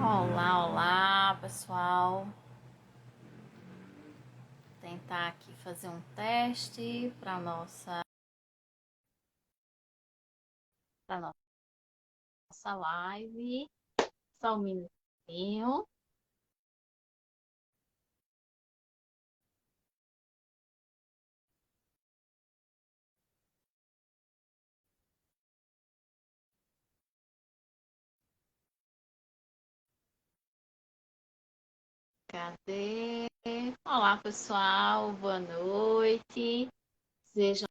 Olá, olá, pessoal. Vou tentar aqui fazer um teste para nossa live. Só um minutinho. Cadê? Olá, pessoal. Boa noite. Sejam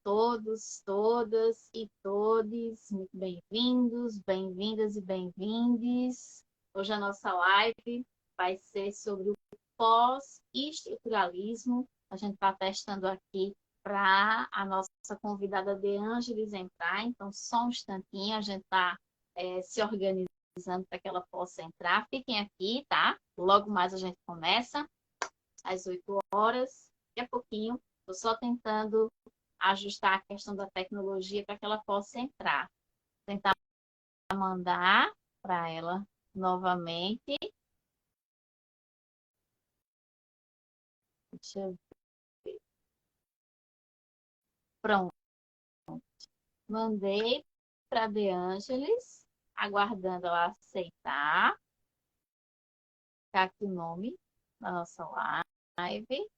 todos, todas e todes muito bem-vindos, bem-vindas e bem-vindes. Hoje a nossa live vai ser sobre o pós-estruturalismo. A gente está testando aqui para a nossa convidada De Ângeles entrar, então só um instantinho, a gente está se organizando para que ela possa entrar. Fiquem aqui, tá? Logo mais a gente começa, às 8 horas, daqui a pouquinho. Estou só tentando ajustar a questão da tecnologia para que ela possa entrar. Tentar mandar para ela novamente. Deixa eu ver. Pronto. Mandei para De Ângeles, aguardando ela aceitar. Tá aqui o nome da nossa live.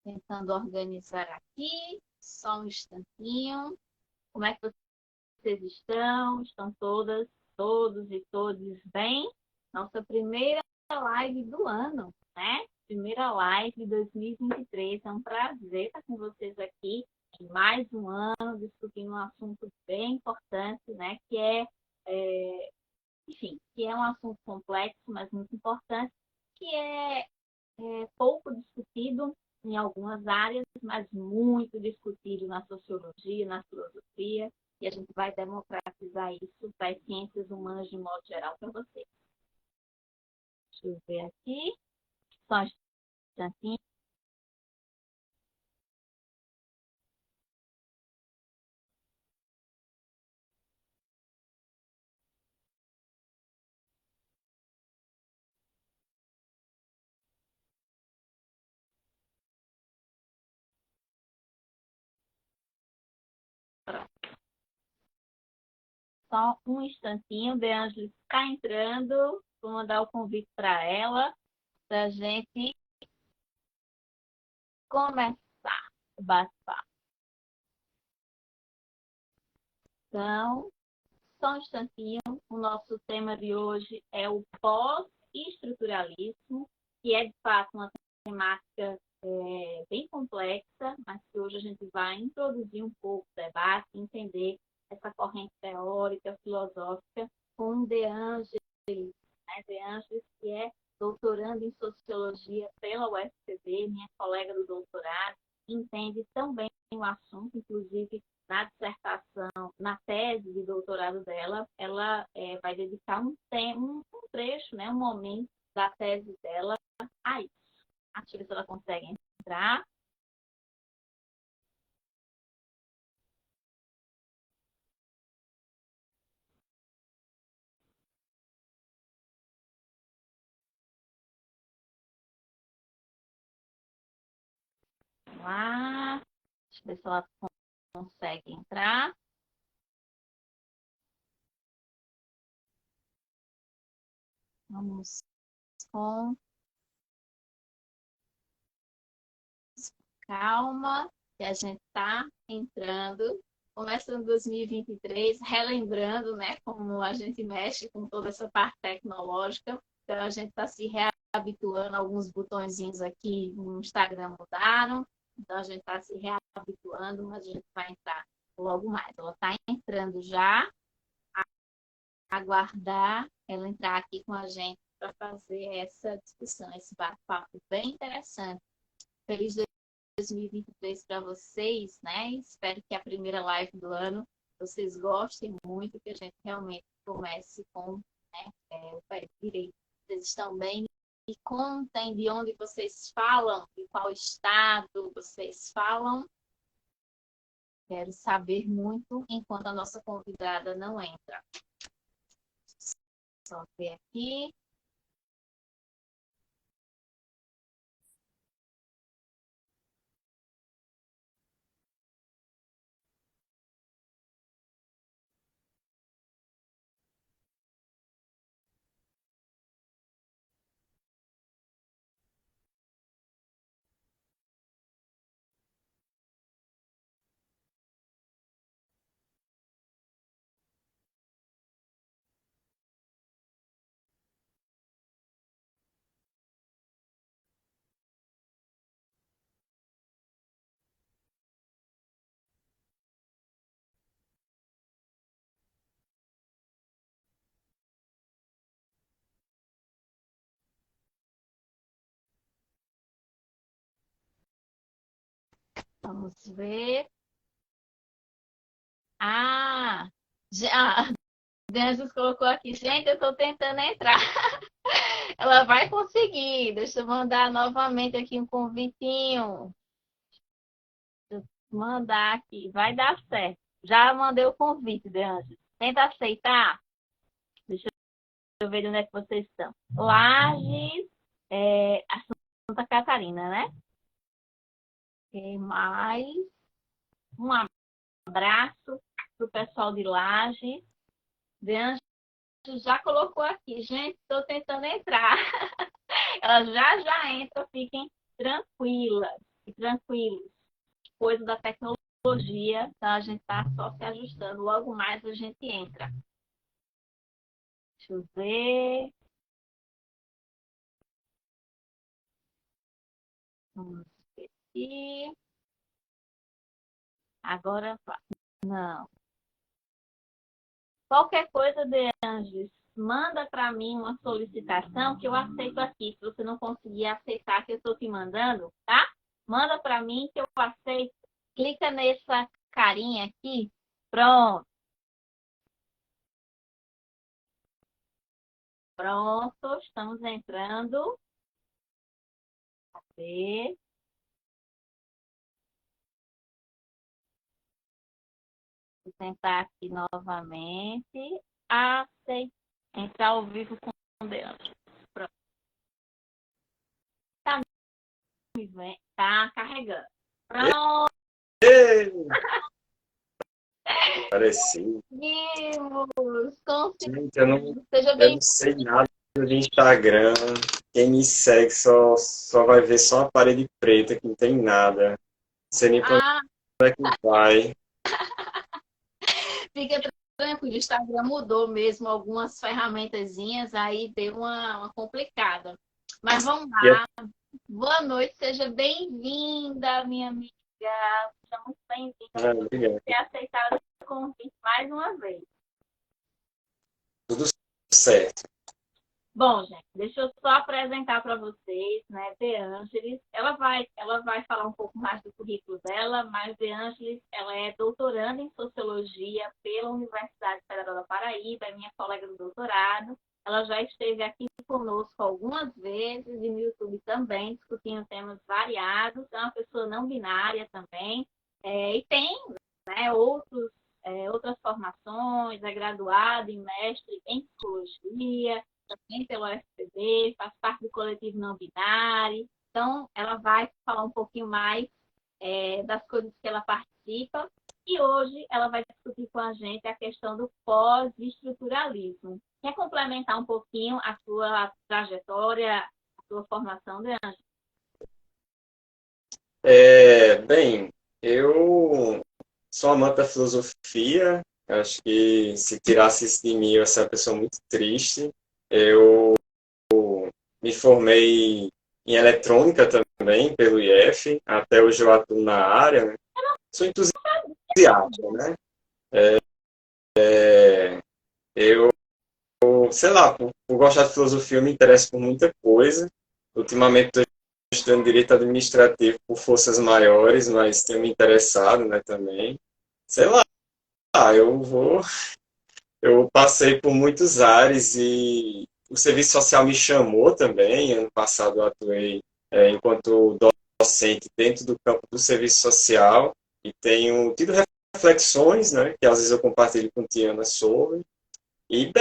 Tentando organizar aqui. Só um instantinho. Como é que vocês estão? Estão todas, todos e todos bem? Nossa primeira live do ano, né? Primeira live de 2023. É um prazer estar com vocês aqui em mais um ano, discutindo um assunto bem importante, né? Enfim, que é um assunto complexo, mas muito importante, que é pouco discutido em algumas áreas, mas muito discutido na sociologia, na filosofia, e a gente vai democratizar isso para as ciências humanas de modo geral para vocês. Deixa eu ver aqui, só um instantinho. Só um instantinho, De Ângeles está entrando, vou mandar o convite para ela, para a gente começar o bate-papo. Então, só um instantinho, o nosso tema de hoje é o pós-estruturalismo, que é de fato uma temática bem complexa, mas que hoje a gente vai introduzir um pouco o debate, entender essa corrente teórica, filosófica, com De Ângeles, né? De Ângeles, que é doutorando em sociologia pela UFPB, minha colega do doutorado, entende tão bem o assunto, inclusive na dissertação, na tese de doutorado dela, ela vai dedicar um trecho, né, um momento da tese dela a isso. Deixa eu ver se ela consegue entrar. Vamos lá. Deixa eu ver se ela consegue entrar. Vamos com calma, que a gente está entrando, começando 2023, relembrando, né, como a gente mexe com toda essa parte tecnológica. Então, a gente está se reabituando, alguns botõezinhos aqui no Instagram mudaram, então a gente está se reabituando, mas a gente vai entrar logo mais. Ela está entrando já, aguardar ela entrar aqui com a gente para fazer essa discussão, esse bate-papo bem interessante. Feliz 2023 para vocês, né? Espero que a primeira live do ano vocês gostem muito, que a gente realmente comece com, né, o pé direito. Vocês estão bem? E contem de onde vocês falam, de qual estado vocês falam. Quero saber muito enquanto a nossa convidada não entra. Só ver aqui. Vamos ver. Já. Jesus colocou aqui. Gente, eu estou tentando entrar. Ela vai conseguir. Deixa eu mandar novamente aqui um convitinho. Deixa eu mandar aqui. Vai dar certo. Já mandei o convite, De Anjos. Tenta aceitar. Deixa eu ver onde é que vocês estão. Lages, a Santa Catarina, né? E mais um abraço para o pessoal de Lages. De Anjos já colocou aqui. Gente, estou tentando entrar. Ela já entra, fiquem tranquilas e tranquilos. Coisa da tecnologia, então a gente está só se ajustando. Logo mais a gente entra. Deixa eu ver. Vamos ver aqui. Agora vai. Não. Qualquer coisa, De Anjos, manda para mim uma solicitação que eu aceito aqui. Se você não conseguir aceitar que eu estou te mandando, tá? Manda para mim que eu aceito. Clica nessa carinha aqui. Pronto. Pronto, estamos entrando. Cadê? Vou tentar aqui novamente. Aceitar. Entrar ao vivo com o De Anjos. Pronto. Tá, tá carregando. Pronto. Parecido. Conseguimos. Gente, eu não sei nada de Instagram. Quem me segue só vai ver só uma parede preta que não tem nada. Não sei nem pra onde é que vai. Fica tranquilo, o Instagram mudou mesmo algumas ferramentazinhas, aí deu uma complicada. Mas vamos E lá. Boa noite, seja bem-vinda, minha amiga. Seja muito bem-vinda por obrigado. ter aceitado o convite mais uma vez. Tudo certo. Bom, gente, deixa eu só apresentar para vocês, né, De Ângeles. Ela vai falar um pouco mais do currículo dela, mas De Ângeles, ela é doutoranda em Sociologia pela Universidade Federal da Paraíba, é minha colega do doutorado. Ela já esteve aqui conosco algumas vezes e no YouTube também, discutindo temas variados. É uma pessoa não binária também, e tem, né, outras formações, é graduada e mestre em Psicologia, também pelo FPB, faz parte do coletivo não binário. Então, ela vai falar um pouquinho mais das coisas que ela participa. E hoje ela vai discutir com a gente a questão do pós-estruturalismo. Quer complementar um pouquinho a sua trajetória, a sua formação, De Ângela? Bem, eu sou amante da filosofia. Acho que se tirasse isso de mim, eu ia ser uma pessoa muito triste. Eu me formei em eletrônica também pelo IF. Até hoje eu atuo na área, né? Sou entusiasta, né? Eu, sei lá, por gostar de filosofia, eu me interesso por muita coisa. Ultimamente estou estudando direito administrativo por forças maiores, mas tenho me interessado, né, também. Sei lá, eu vou. Eu passei por muitos ares e o serviço social me chamou também. Ano passado eu atuei enquanto docente dentro do campo do serviço social e tenho tido reflexões, né, que às vezes eu compartilho com Tiana sobre. E,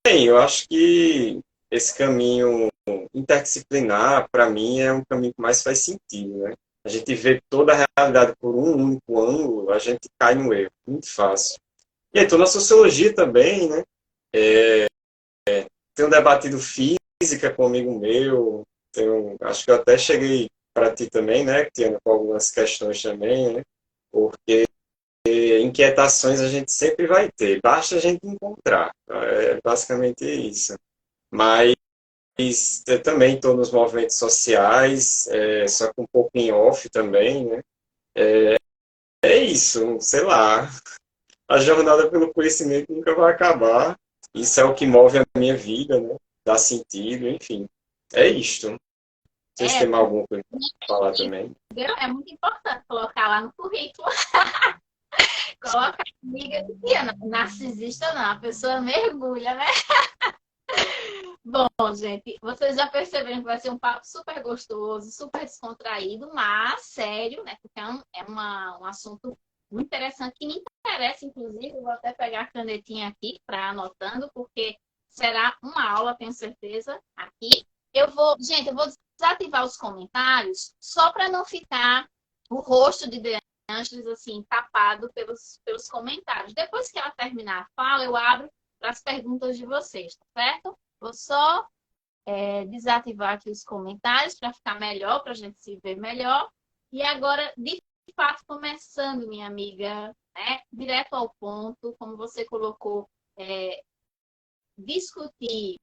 bem, eu acho que esse caminho interdisciplinar, para mim, é um caminho que mais faz sentido, né? A gente vê toda a realidade por um único ângulo, a gente cai no erro, muito fácil. E aí, estou na sociologia também, né? Tenho debatido física com um amigo meu, acho que eu até cheguei para ti também, né, Tiana, com algumas questões também, né? Porque inquietações a gente sempre vai ter, basta a gente encontrar. É basicamente isso. Mas eu também estou nos movimentos sociais, só que um pouco em off também, né? É isso, sei lá. A jornada pelo conhecimento nunca vai acabar. Isso é o que move a minha vida, né? Dá sentido, enfim. É isto. Vocês É, têm mais alguma coisa para falar também? é muito importante colocar lá no currículo. Coloca amiga de Tiana. Narcisista não, a pessoa mergulha, né? Bom, gente, vocês já perceberam que vai ser um papo super gostoso, super descontraído, mas sério, né? Porque um assunto muito interessante, que me interessa, inclusive, eu vou até pegar a canetinha aqui para anotando, porque será uma aula, tenho certeza, aqui. Gente, eu vou desativar os comentários só para não ficar o rosto de Deângela assim, tapado pelos comentários. Depois que ela terminar a fala, eu abro para as perguntas de vocês, tá certo? Vou só desativar aqui os comentários para ficar melhor, para a gente se ver melhor. E agora, de fato, começando, minha amiga, né? Direto ao ponto, como você colocou, discutir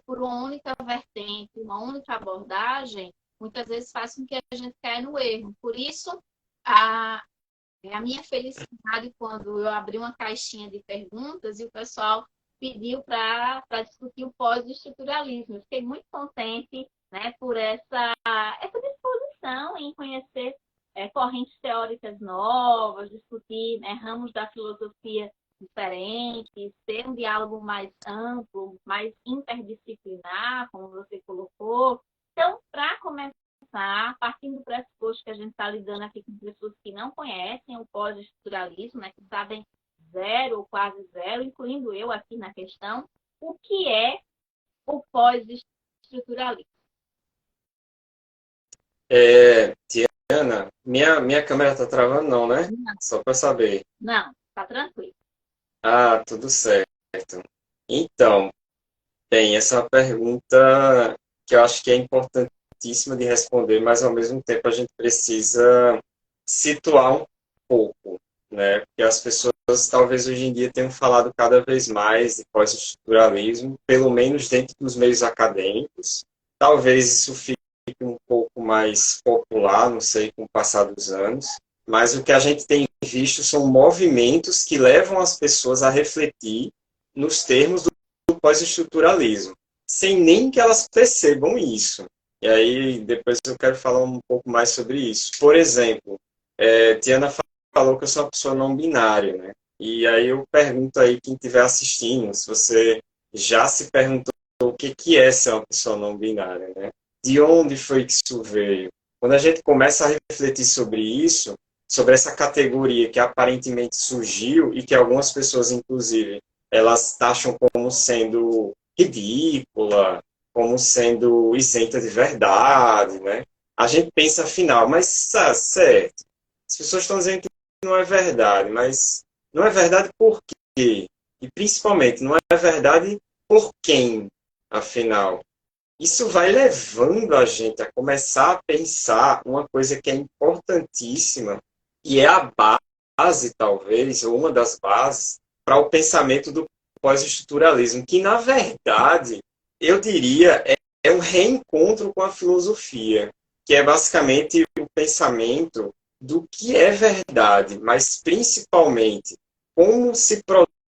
por uma única vertente, uma única abordagem, muitas vezes faz com que a gente caia no erro. Por isso, a minha felicidade quando eu abri uma caixinha de perguntas e o pessoal pediu para discutir o pós-estruturalismo. Fiquei muito contente, né, por essa disposição em conhecer correntes teóricas novas, discutir, né, ramos da filosofia diferentes, ter um diálogo mais amplo, mais interdisciplinar, como você colocou. Então, para começar, partindo do pressuposto que a gente está lidando aqui com pessoas que não conhecem o pós-estruturalismo, né, que sabem zero ou quase zero, incluindo eu aqui na questão, o que é o pós-estruturalismo? Tiana, minha câmera está travando não, né? Não, Só para saber. não, tá tranquilo. Ah, tudo certo. Então, bem, essa é uma pergunta que eu acho que é importantíssima de responder, mas ao mesmo tempo a gente precisa situar um pouco, né? Porque as pessoas talvez hoje em dia tenham falado cada vez mais de pós-estruturalismo, pelo menos dentro dos meios acadêmicos. Talvez isso fique um pouco mais popular, não sei, com o passar dos anos. Mas o que a gente tem visto são movimentos que levam as pessoas a refletir nos termos do pós-estruturalismo, sem nem que elas percebam isso. E aí, depois eu quero falar um pouco mais sobre isso. Por exemplo, Tiana falou que eu sou uma pessoa não binária, né? E aí eu pergunto aí quem estiver assistindo, se você já se perguntou o que é ser uma pessoa não binária, né? De onde foi que isso veio? Quando a gente começa a refletir sobre isso, sobre essa categoria que aparentemente surgiu e que algumas pessoas, inclusive, elas taxam como sendo ridícula, como sendo isenta de verdade, né? A gente pensa, afinal, mas certo, as pessoas estão dizendo que não é verdade, mas não é verdade por quê? E principalmente, não é verdade por quem, afinal? Isso vai levando a gente a começar a pensar uma coisa que é importantíssima, e é a base, talvez, ou uma das bases, para o pensamento do pós-estruturalismo, que, na verdade, eu diria, é um reencontro com a filosofia, que é basicamente o pensamento do que é verdade, mas, principalmente, como se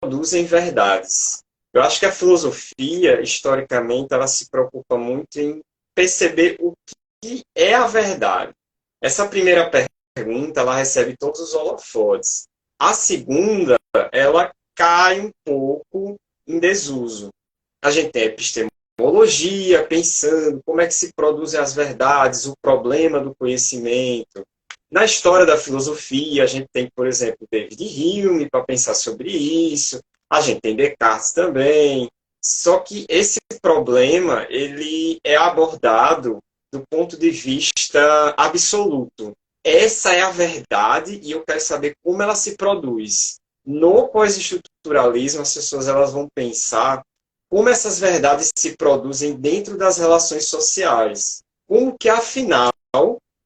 produzem verdades. Eu acho que a filosofia, historicamente, ela se preocupa muito em perceber o que é a verdade. Essa primeira pergunta, ela recebe todos os holofotes. A segunda, ela cai um pouco em desuso. A gente tem epistemologia, pensando como é que se produzem as verdades, o problema do conhecimento. Na história da filosofia, a gente tem, por exemplo, David Hume para pensar sobre isso, a gente tem Descartes também, só que esse problema ele é abordado do ponto de vista absoluto. Essa é a verdade e eu quero saber como ela se produz. No pós-estruturalismo, as pessoas elas vão pensar como essas verdades se produzem dentro das relações sociais. Como que, afinal,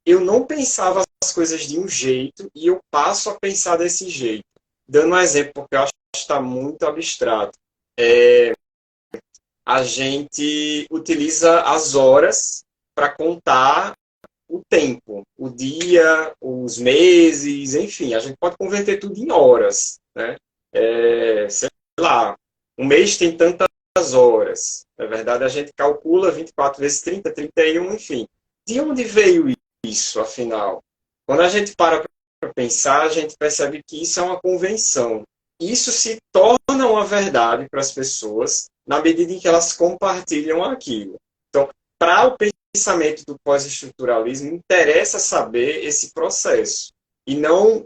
eu não pensava as coisas de um jeito e eu passo a pensar desse jeito. Dando um exemplo, porque eu acho que está muito abstrato. A gente utiliza as horas para contar o tempo, o dia, os meses, enfim, a gente pode converter tudo em horas, né? Sei lá, um mês tem tantas horas. Na verdade, a gente calcula 24 vezes 30, 31, enfim. De onde veio isso, afinal? Quando a gente para pensar, a gente percebe que isso é uma convenção. Isso se torna uma verdade para as pessoas na medida em que elas compartilham aquilo. Então, para o pensamento do pós-estruturalismo, interessa saber esse processo e não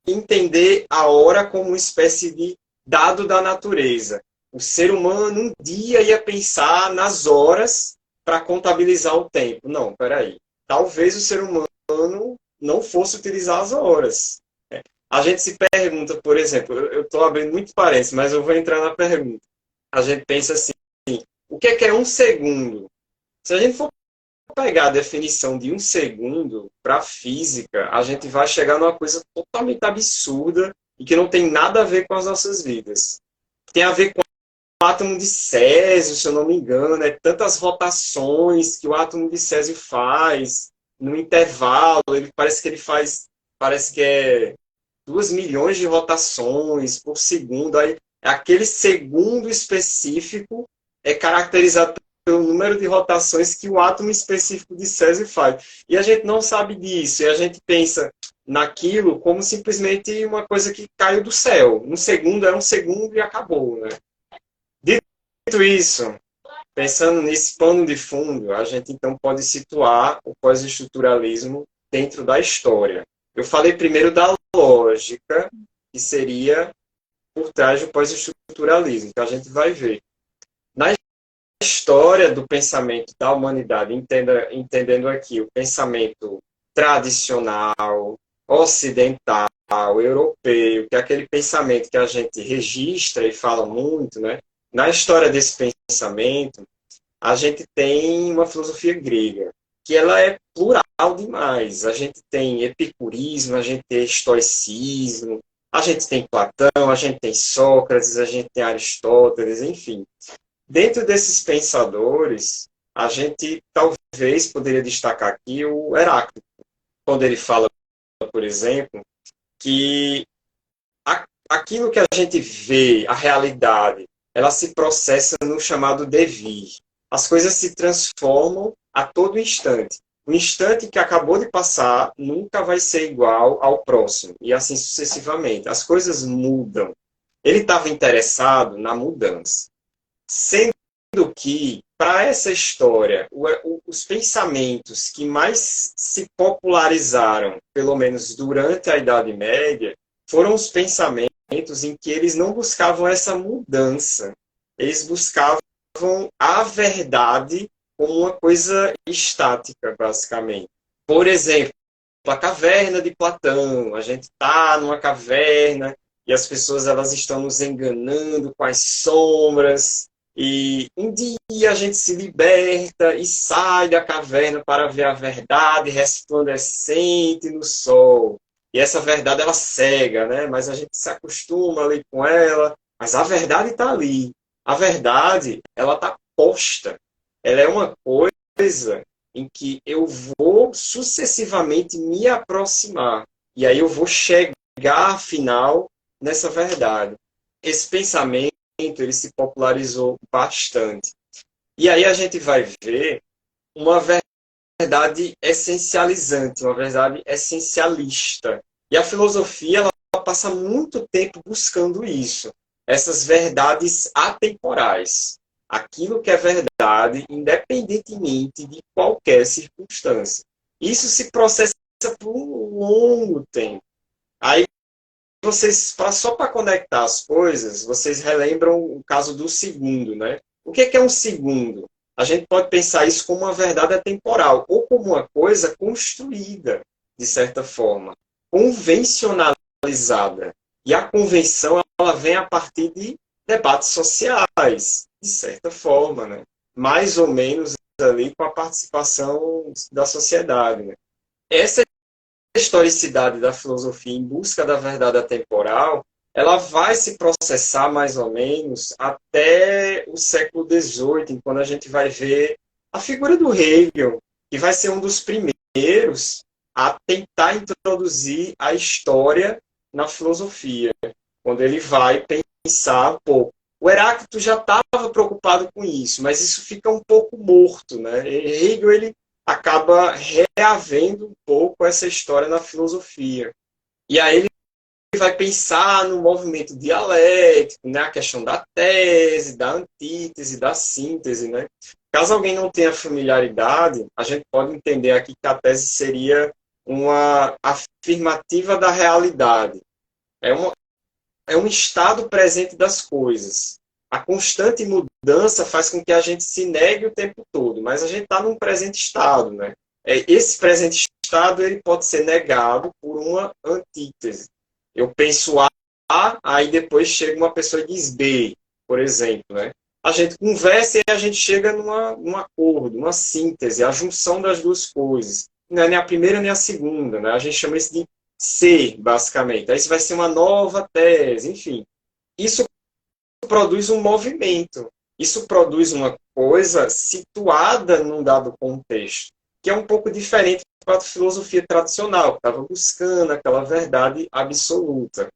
entender a hora como uma espécie de dado da natureza. O ser humano um dia ia pensar nas horas para contabilizar o tempo. Não, peraí. Talvez o ser humano não fosse utilizar as horas. A gente se pergunta, por exemplo, eu estou abrindo muito parênteses, mas eu vou entrar na pergunta. A gente pensa assim, o que é um segundo? Se a gente for pegar a definição de um segundo para a física, a gente vai chegar numa coisa totalmente absurda e que não tem nada a ver com as nossas vidas. Tem a ver com o átomo de Césio, se eu não me engano, né? Tantas rotações que o átomo de Césio faz no intervalo, ele faz, parece que é 2 milhões de rotações por segundo. Aí, aquele segundo específico é caracterizado pelo número de rotações que o átomo específico de Césio faz. E a gente não sabe disso, e a gente pensa naquilo como simplesmente uma coisa que caiu do céu. Um segundo é um segundo e acabou, né? Dito isso, pensando nesse pano de fundo, a gente então pode situar o pós-estruturalismo dentro da história. Eu falei primeiro da lógica, que seria por trás do pós-estruturalismo, que a gente vai ver. Na história do pensamento da humanidade, entendendo aqui o pensamento tradicional, ocidental, europeu, que é aquele pensamento que a gente registra e fala muito, né? Na história desse pensamento, a gente tem uma filosofia grega, que ela é plural demais. A gente tem epicurismo, a gente tem estoicismo, a gente tem Platão, a gente tem Sócrates, a gente tem Aristóteles, enfim. Dentro desses pensadores, a gente talvez poderia destacar aqui o Heráclito, quando ele fala, por exemplo, que aquilo que a gente vê, a realidade, ela se processa no chamado devir. As coisas se transformam a todo instante. O instante que acabou de passar nunca vai ser igual ao próximo, e assim sucessivamente. As coisas mudam. Ele estava interessado na mudança. Sendo que, para essa história, os pensamentos que mais se popularizaram, pelo menos durante a Idade Média, foram os pensamentos em que eles não buscavam essa mudança. Eles buscavam a verdade como uma coisa estática, basicamente. Por exemplo, a caverna de Platão. A gente está numa caverna e as pessoas elas estão nos enganando com as sombras. E um dia a gente se liberta e sai da caverna para ver a verdade resplandecente no sol. E essa verdade ela cega, né? Mas a gente se acostuma ali com ela. Mas a verdade está ali. A verdade, ela está posta. Ela é uma coisa em que eu vou sucessivamente me aproximar. E aí eu vou chegar, afinal, nessa verdade. Esse pensamento ele se popularizou bastante. E aí a gente vai ver uma verdade essencializante, uma verdade essencialista. E a filosofia ela passa muito tempo buscando isso, essas verdades atemporais. Aquilo que é verdade, independentemente de qualquer circunstância. Isso se processa por um longo tempo. Aí vocês, só para conectar as coisas, vocês relembram o caso do segundo, né? O que é um segundo? A gente pode pensar isso como uma verdade atemporal, ou como uma coisa construída, de certa forma, convencionalizada. E a convenção, ela vem a partir de debates sociais, de certa forma, né? Mais ou menos ali com a participação da sociedade, né? Essa historicidade da filosofia em busca da verdade atemporal, ela vai se processar mais ou menos até o século XVIII, quando a gente vai ver a figura do Hegel, que vai ser um dos primeiros a tentar introduzir a história na filosofia, quando ele vai pensar, pô, o Heráclito já estava preocupado com isso, mas isso fica um pouco morto, né? Hegel, ele acaba reavendo um pouco essa história na filosofia. E aí ele vai pensar no movimento dialético, né? A questão da tese, da antítese, da síntese, né? Caso alguém não tenha familiaridade, a gente pode entender aqui que a tese seria uma afirmativa da realidade. É um estado presente das coisas. A constante mudança faz com que a gente se negue o tempo todo, mas a gente está num presente estado, né? Esse presente estado ele pode ser negado por uma antítese. Eu penso A, aí depois chega uma pessoa e diz B, por exemplo, né? A gente conversa e a gente chega num acordo, numa síntese, a junção das duas coisas. Não é nem a primeira nem a segunda, né? A gente chama isso de C, basicamente. Aí isso vai ser uma nova tese, enfim. Isso produz um movimento. Isso produz uma coisa situada num dado contexto, que é um pouco diferente da filosofia tradicional, que estava buscando aquela verdade absoluta,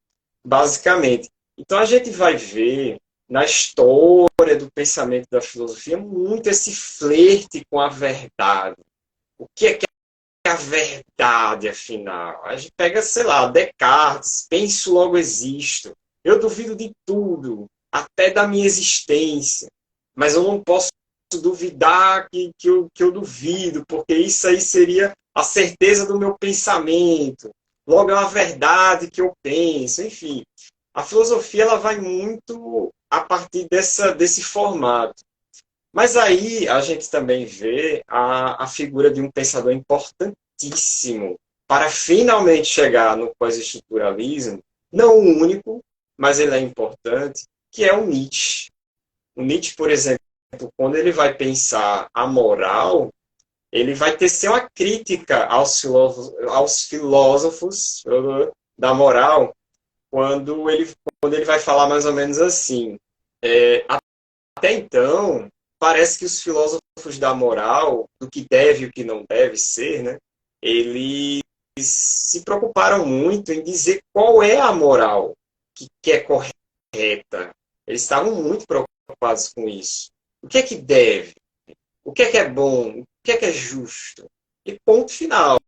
basicamente. Então a gente vai ver na história do pensamento da filosofia muito esse flerte com a verdade. O que é a verdade, afinal? A gente pega, sei lá, Descartes, penso, logo existo. Eu duvido de tudo, até da minha existência. Mas eu não posso duvidar que eu duvido, porque isso aí seria a certeza do meu pensamento. Logo, é uma verdade que eu penso. Enfim, a filosofia ela vai muito a partir desse formato. Mas aí a gente também vê a figura de um pensador importantíssimo para finalmente chegar no pós-estruturalismo, não o único, mas ele é importante, que é o Nietzsche. O Nietzsche, por exemplo, quando ele vai pensar a moral, ele vai tecer uma crítica aos filósofos da moral, quando ele vai falar mais ou menos assim. Até então, parece que os filósofos da moral, do que deve e o que não deve ser, né, eles se preocuparam muito em dizer qual é a moral que é correta. Eles estavam muito preocupados com isso. O que é deve? O que é bom? O que é justo? E ponto final.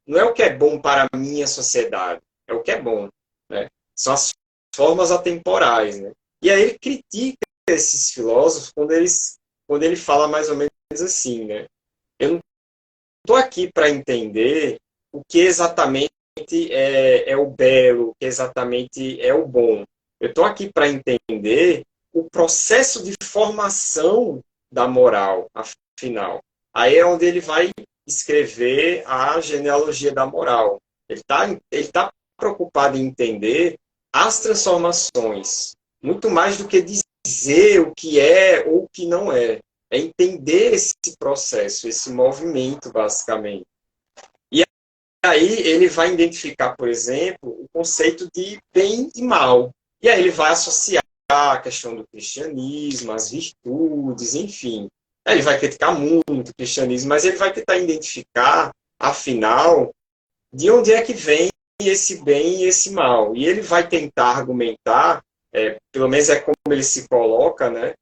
Não é o que é bom para a minha sociedade, é o que é bom. Né? São as formas atemporais. Né? E aí ele critica esses filósofos quando ele fala mais ou menos assim, né? Eu não estou aqui para entender o que exatamente é o belo, o que exatamente é o bom. Eu estou aqui para entender o processo de formação da moral, afinal. Aí é onde ele vai escrever a genealogia da moral. Ele tá preocupado em entender as transformações, muito mais do que dizer o que é ou o que não é. É entender esse processo, esse movimento, basicamente. E aí ele vai identificar, por exemplo, o conceito de bem e mal. E aí ele vai associar a questão do cristianismo, as virtudes, enfim. Aí ele vai criticar muito o cristianismo, mas ele vai tentar identificar, afinal, de onde é que vem esse bem e esse mal. E ele vai tentar argumentar, pelo menos é como ele se coloca, né?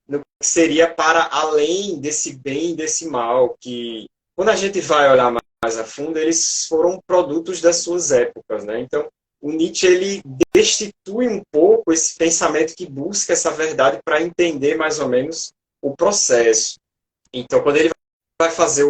No que seria para além desse bem e desse mal, que quando a gente vai olhar mais a fundo, eles foram produtos das suas épocas, né? Então, o Nietzsche ele destitui um pouco esse pensamento que busca essa verdade para entender mais ou menos o processo. Então, quando ele vai fazer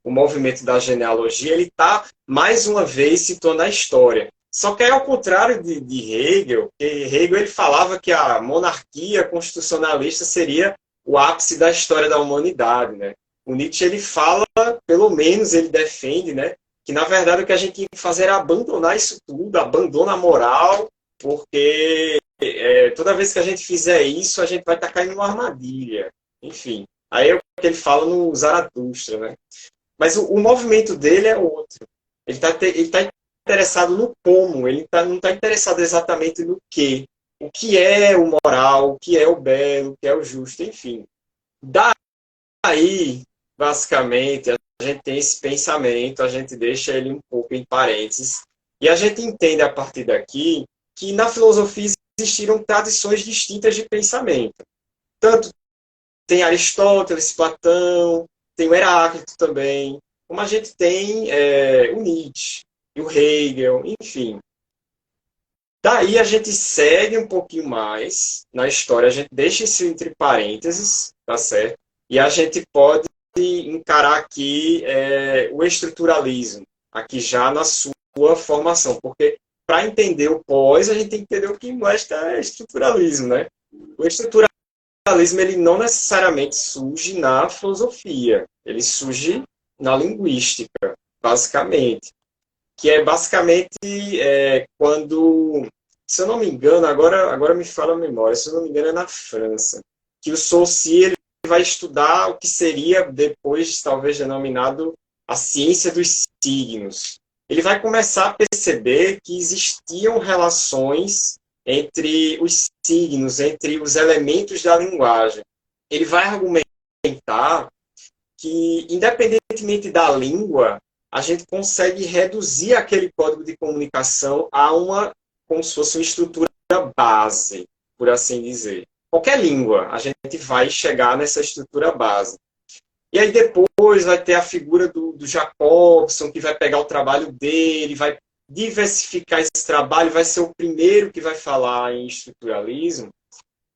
o movimento da genealogia, ele está, mais uma vez, situando a história. Só que é ao contrário de Hegel, que Hegel ele falava que a monarquia constitucionalista seria o ápice da história da humanidade, né? O Nietzsche ele fala, pelo menos ele defende, né, que na verdade o que a gente tem que fazer é abandonar isso tudo, abandona a moral, porque toda vez que a gente fizer isso, a gente vai estar caindo numa armadilha. Enfim, aí é o que ele fala no Zaratustra, né? Mas o movimento dele é outro. Ele tá interessado no como, não está interessado exatamente no quê. O que é o moral, o que é o belo, o que é o justo, enfim. Daí, basicamente, a gente tem esse pensamento, a gente deixa ele um pouco em parênteses, e a gente entende a partir daqui que na filosofia existiram tradições distintas de pensamento. Tanto tem Aristóteles, Platão, tem o Heráclito também, como a gente tem o Nietzsche, e o Hegel, enfim. Daí a gente segue um pouquinho mais na história, a gente deixa isso entre parênteses, tá certo? E a gente pode encarar aqui o estruturalismo, aqui já na sua formação, porque para entender o pós, a gente tem que entender o que mostra estruturalismo, né? O estruturalismo, ele não necessariamente surge na filosofia, ele surge na linguística, basicamente. Que é basicamente quando, se eu não me engano, agora me fala a memória, se eu não me engano é na França, que o Saussure ele vai estudar o que seria depois talvez denominado a ciência dos signos. Ele vai começar a perceber que existiam relações entre os signos, entre os elementos da linguagem. Ele vai argumentar que, independentemente da língua, a gente consegue reduzir aquele código de comunicação a como se fosse uma estrutura base, por assim dizer. Qualquer língua, a gente vai chegar nessa estrutura base. E aí depois vai ter a figura do Jacobson, que vai pegar o trabalho dele, vai diversificar esse trabalho, vai ser o primeiro que vai falar em estruturalismo.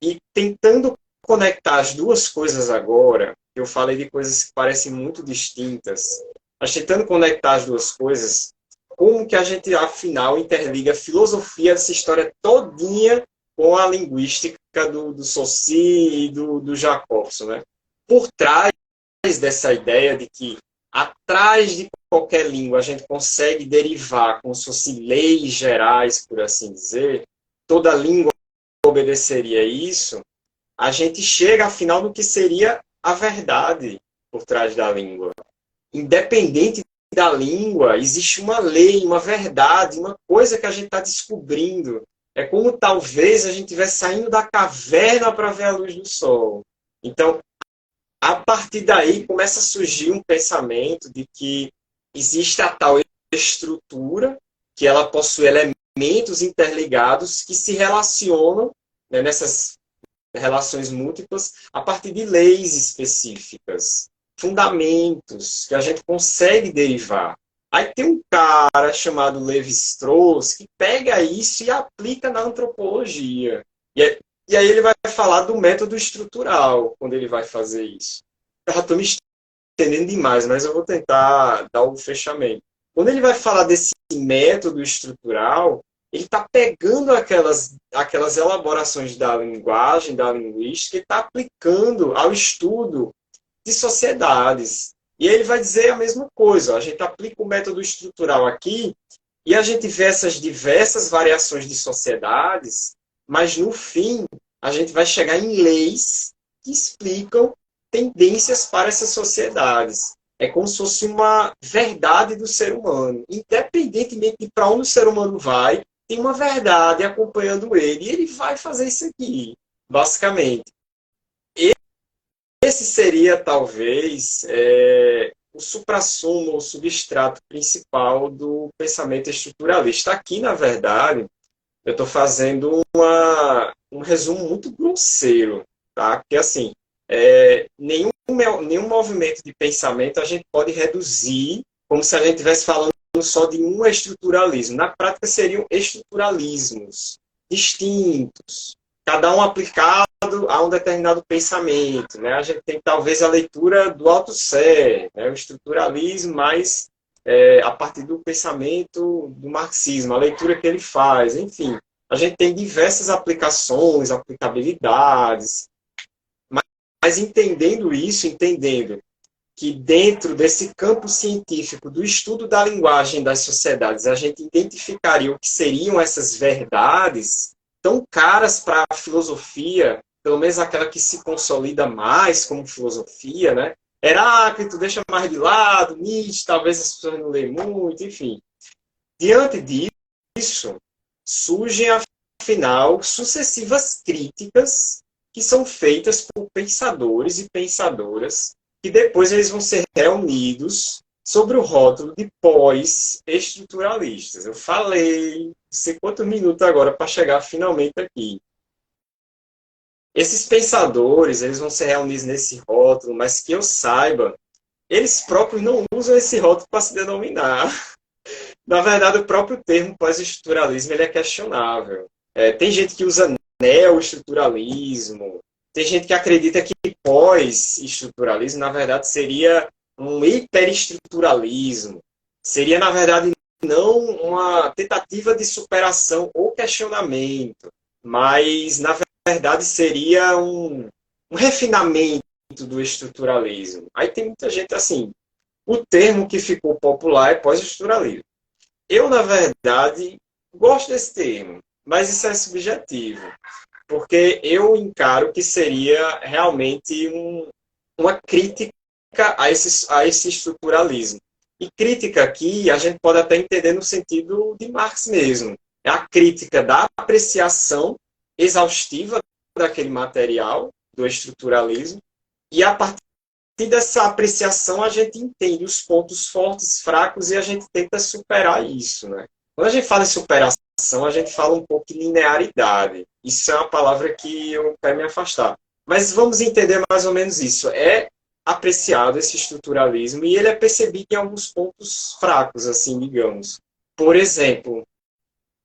E tentando conectar as duas coisas agora, eu falei de coisas que parecem muito distintas, mas tentando conectar as duas coisas, como que a gente, afinal, interliga a filosofia dessa história todinha com a linguística do Saussure e do Jacobson, né? Por trás dessa ideia de que, atrás de qualquer língua, a gente consegue derivar como se fossem leis gerais, por assim dizer, toda língua obedeceria isso, a gente chega, afinal, no que seria a verdade por trás da língua. Independente da língua, existe uma lei, uma verdade, uma coisa que a gente está descobrindo. É como talvez a gente estivesse saindo da caverna para ver a luz do sol. Então, a partir daí, começa a surgir um pensamento de que existe a tal estrutura, que ela possui elementos interligados que se relacionam, né, nessas relações múltiplas a partir de leis específicas, fundamentos que a gente consegue derivar. Aí tem um cara chamado Levi-Strauss que pega isso e aplica na antropologia. E aí ele vai falar do método estrutural quando ele vai fazer isso. Eu já estou me estendendo demais, mas eu vou tentar dar o fechamento. Quando ele vai falar desse método estrutural, ele está pegando aquelas elaborações da linguagem, da linguística, e está aplicando ao estudo de sociedades. E ele vai dizer a mesma coisa. A gente aplica o método estrutural aqui e a gente vê essas diversas variações de sociedades, mas no fim a gente vai chegar em leis que explicam tendências para essas sociedades. É como se fosse uma verdade do ser humano. Independentemente de para onde o ser humano vai, tem uma verdade acompanhando ele. E ele vai fazer isso aqui, basicamente. Esse seria, talvez, o suprassumo, o substrato principal do pensamento estruturalista. Aqui, na verdade, eu estou fazendo um resumo muito grosseiro, tá? Porque, assim, nenhum movimento de pensamento a gente pode reduzir como se a gente estivesse falando só de um estruturalismo. Na prática, seriam estruturalismos distintos, cada um aplicado a um determinado pensamento, né? A gente tem talvez a leitura do Althusser, né? O estruturalismo, mas a partir do pensamento do marxismo, a leitura que ele faz, enfim. A gente tem diversas aplicações, aplicabilidades, mas entendendo isso, entendendo que dentro desse campo científico do estudo da linguagem das sociedades, a gente identificaria o que seriam essas verdades tão caras para a filosofia, pelo menos aquela que se consolida mais como filosofia, né? Heráclito deixa mais de lado, Nietzsche, talvez as pessoas não leem muito, enfim. Diante disso, surgem, afinal, sucessivas críticas que são feitas por pensadores e pensadoras, que depois eles vão ser reunidos sobre o rótulo de pós-estruturalistas. Eu falei, não sei quantos minutos agora para chegar finalmente aqui. Esses pensadores, eles vão ser reunidos nesse rótulo, mas que eu saiba, eles próprios não usam esse rótulo para se denominar. Na verdade, o próprio termo pós-estruturalismo ele é questionável. Tem gente que usa neo-estruturalismo, tem gente que acredita que pós-estruturalismo, na verdade, seria um hiperestruturalismo. Seria, na verdade, não uma tentativa de superação ou questionamento, mas, na verdade, seria um refinamento do estruturalismo. Aí tem muita gente assim. O termo que ficou popular é pós-estruturalismo. Eu, na verdade, gosto desse termo, mas isso é subjetivo, porque eu encaro que seria realmente uma crítica a esse estruturalismo. E crítica aqui a gente pode até entender no sentido de Marx mesmo. É a crítica da apreciação exaustiva daquele material, do estruturalismo, e a partir dessa apreciação a gente entende os pontos fortes, fracos, e a gente tenta superar isso, né? Quando a gente fala em superação, a gente fala um pouco de linearidade. Isso é uma palavra que eu quero me afastar. Mas vamos entender mais ou menos isso. É apreciado esse estruturalismo e ele é percebido em alguns pontos fracos, assim, digamos. Por exemplo,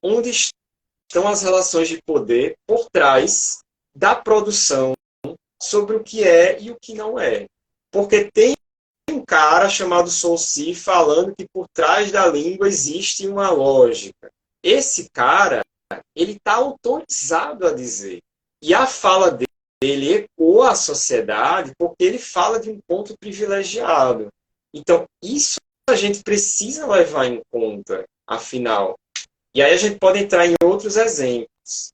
onde estão as relações de poder por trás da produção sobre o que é e o que não é. Porque tem um cara chamado Saussure falando que por trás da língua existe uma lógica. Esse cara, ele está autorizado a dizer. E a fala dele ecoa a sociedade porque ele fala de um ponto privilegiado. Então, isso a gente precisa levar em conta, afinal. E aí a gente pode entrar em outros exemplos.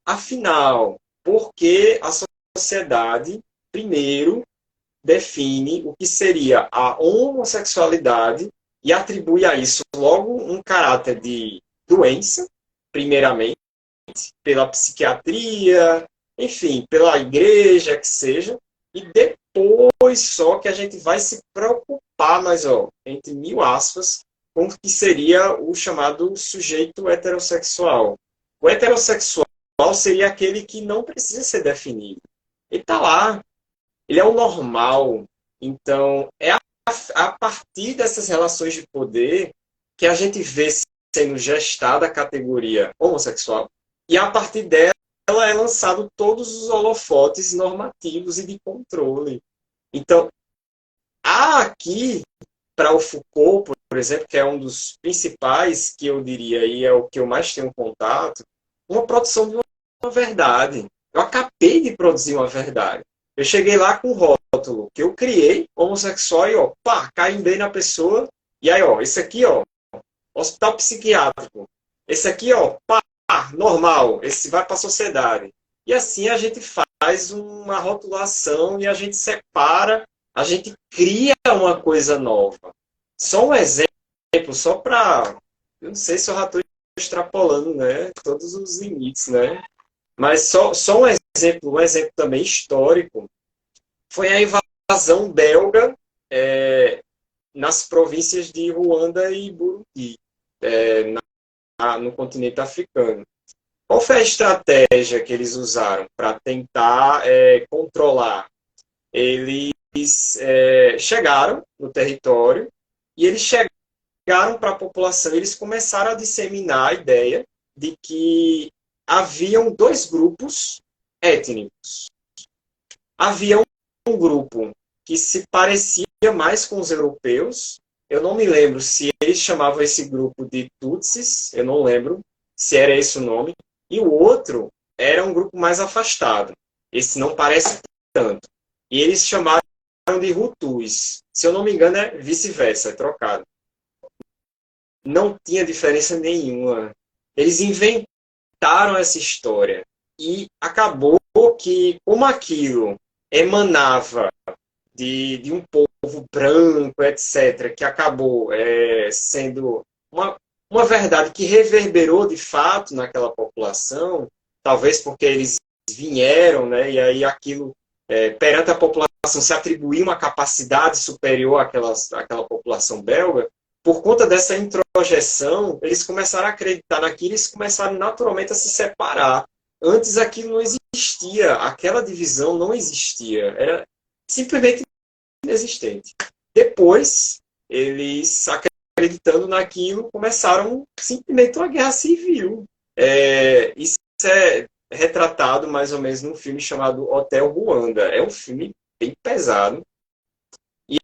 Afinal, por que a sociedade, primeiro, define o que seria a homossexualidade e atribui a isso logo um caráter de doença, primeiramente, pela psiquiatria, enfim, pela igreja, que seja, e depois só que a gente vai se preocupar, mas, entre mil aspas, com o que seria o chamado sujeito heterossexual. O heterossexual seria aquele que não precisa ser definido. Ele está lá. Ele é o normal. Então, é a partir dessas relações de poder que a gente vê sendo gestada a categoria homossexual. E a partir dela é lançado todos os holofotes normativos e de controle. Então, há aqui, para o Foucault, por exemplo, que é um dos principais, que eu diria, e é o que eu mais tenho contato, uma produção de uma verdade. Eu acabei de produzir uma verdade. Eu cheguei lá com o rótulo que eu criei, homossexual, e carimbei na pessoa. E aí, esse aqui, hospital psiquiátrico. Esse aqui, normal. Esse vai para a sociedade. E assim a gente faz uma rotulação e a gente separa, a gente cria uma coisa nova. Só um exemplo, só para... Eu não sei se eu já estou extrapolando, né? Todos os limites, né? Mas só um exemplo também histórico, foi a invasão belga nas províncias de Ruanda e Burundi, no continente africano. Qual foi a estratégia que eles usaram para tentar controlar? Eles chegaram no território e eles chegaram para a população, eles começaram a disseminar a ideia de que haviam dois grupos étnicos. Havia um grupo que se parecia mais com os europeus. Eu não me lembro se eles chamavam esse grupo de Tutsis, eu não lembro se era esse o nome. E o outro era um grupo mais afastado. Esse não parece tanto. E eles chamaram de Hutus. Se eu não me engano, é vice-versa, é trocado. Não tinha diferença nenhuma. Eles inventaram essa história. E acabou que, como aquilo emanava de um povo branco, etc., que acabou sendo uma verdade que reverberou de fato naquela população, talvez porque eles vieram, né, e aí aquilo, perante a população, se atribuiu uma capacidade superior àquela população belga. Por conta dessa introjeção, eles começaram a acreditar naquilo e eles começaram naturalmente a se separar. Antes aquilo não existia, aquela divisão não existia, era simplesmente inexistente. Depois, eles, acreditando naquilo, começaram simplesmente uma guerra civil. Isso é retratado mais ou menos num filme chamado Hotel Ruanda. É um filme bem pesado. E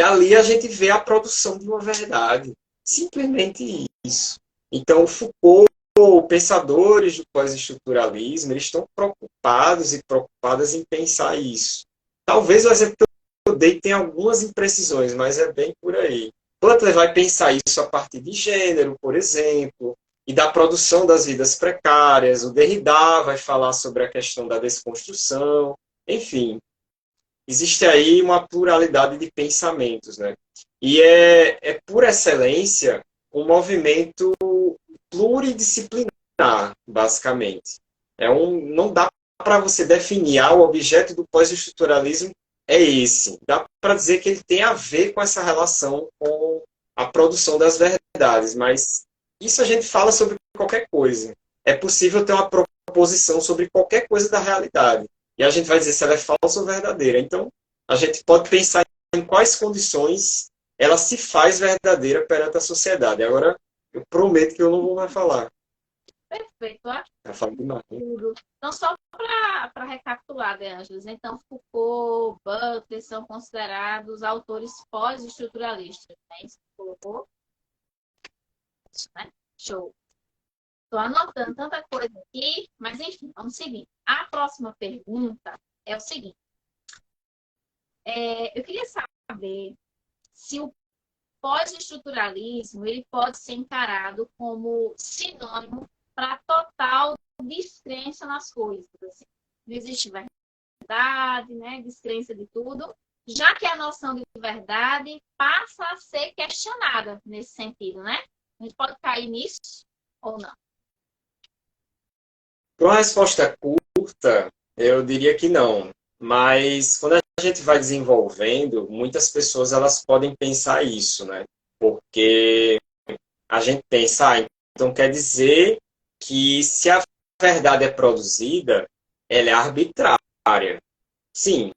ali a gente vê a produção de uma verdade. Simplesmente isso. Então, Foucault, pensadores do pós-estruturalismo, eles estão preocupados e preocupadas em pensar isso. Talvez o exemplo que eu dei tenha algumas imprecisões, mas é bem por aí. Butler vai pensar isso a partir de gênero, por exemplo, e da produção das vidas precárias. O Derrida vai falar sobre a questão da desconstrução. Enfim, existe aí uma pluralidade de pensamentos, né? E é por excelência um movimento pluridisciplinar, basicamente. Não dá para você definir o objeto do pós-estruturalismo é esse. Dá para dizer que ele tem a ver com essa relação com a produção das verdades, mas isso a gente fala sobre qualquer coisa. É possível ter uma proposição sobre qualquer coisa da realidade. E a gente vai dizer se ela é falsa ou verdadeira. Então, a gente pode pensar em quais condições ela se faz verdadeira perante a sociedade. Agora, eu prometo que eu não vou mais falar. Perfeito, acho Já falei demais. tudo. Então, só para recapitular, De Angelis, então Foucault, Butler são considerados autores pós-estruturalistas, né? Isso que colocou? Isso, né? Show. Estou anotando tanta coisa aqui, mas enfim, vamos seguir. A próxima pergunta é o seguinte. Eu queria saber se o pós-estruturalismo ele pode ser encarado como sinônimo para total descrença nas coisas. Assim. Não existe verdade, né? Descrença de tudo, já que a noção de verdade passa a ser questionada nesse sentido, né? A gente pode cair nisso ou não? Para uma resposta curta, eu diria que não. Mas quando a gente vai desenvolvendo, muitas pessoas elas podem pensar isso, né? Porque a gente pensa, então quer dizer que se a verdade é produzida, ela é arbitrária. Sim,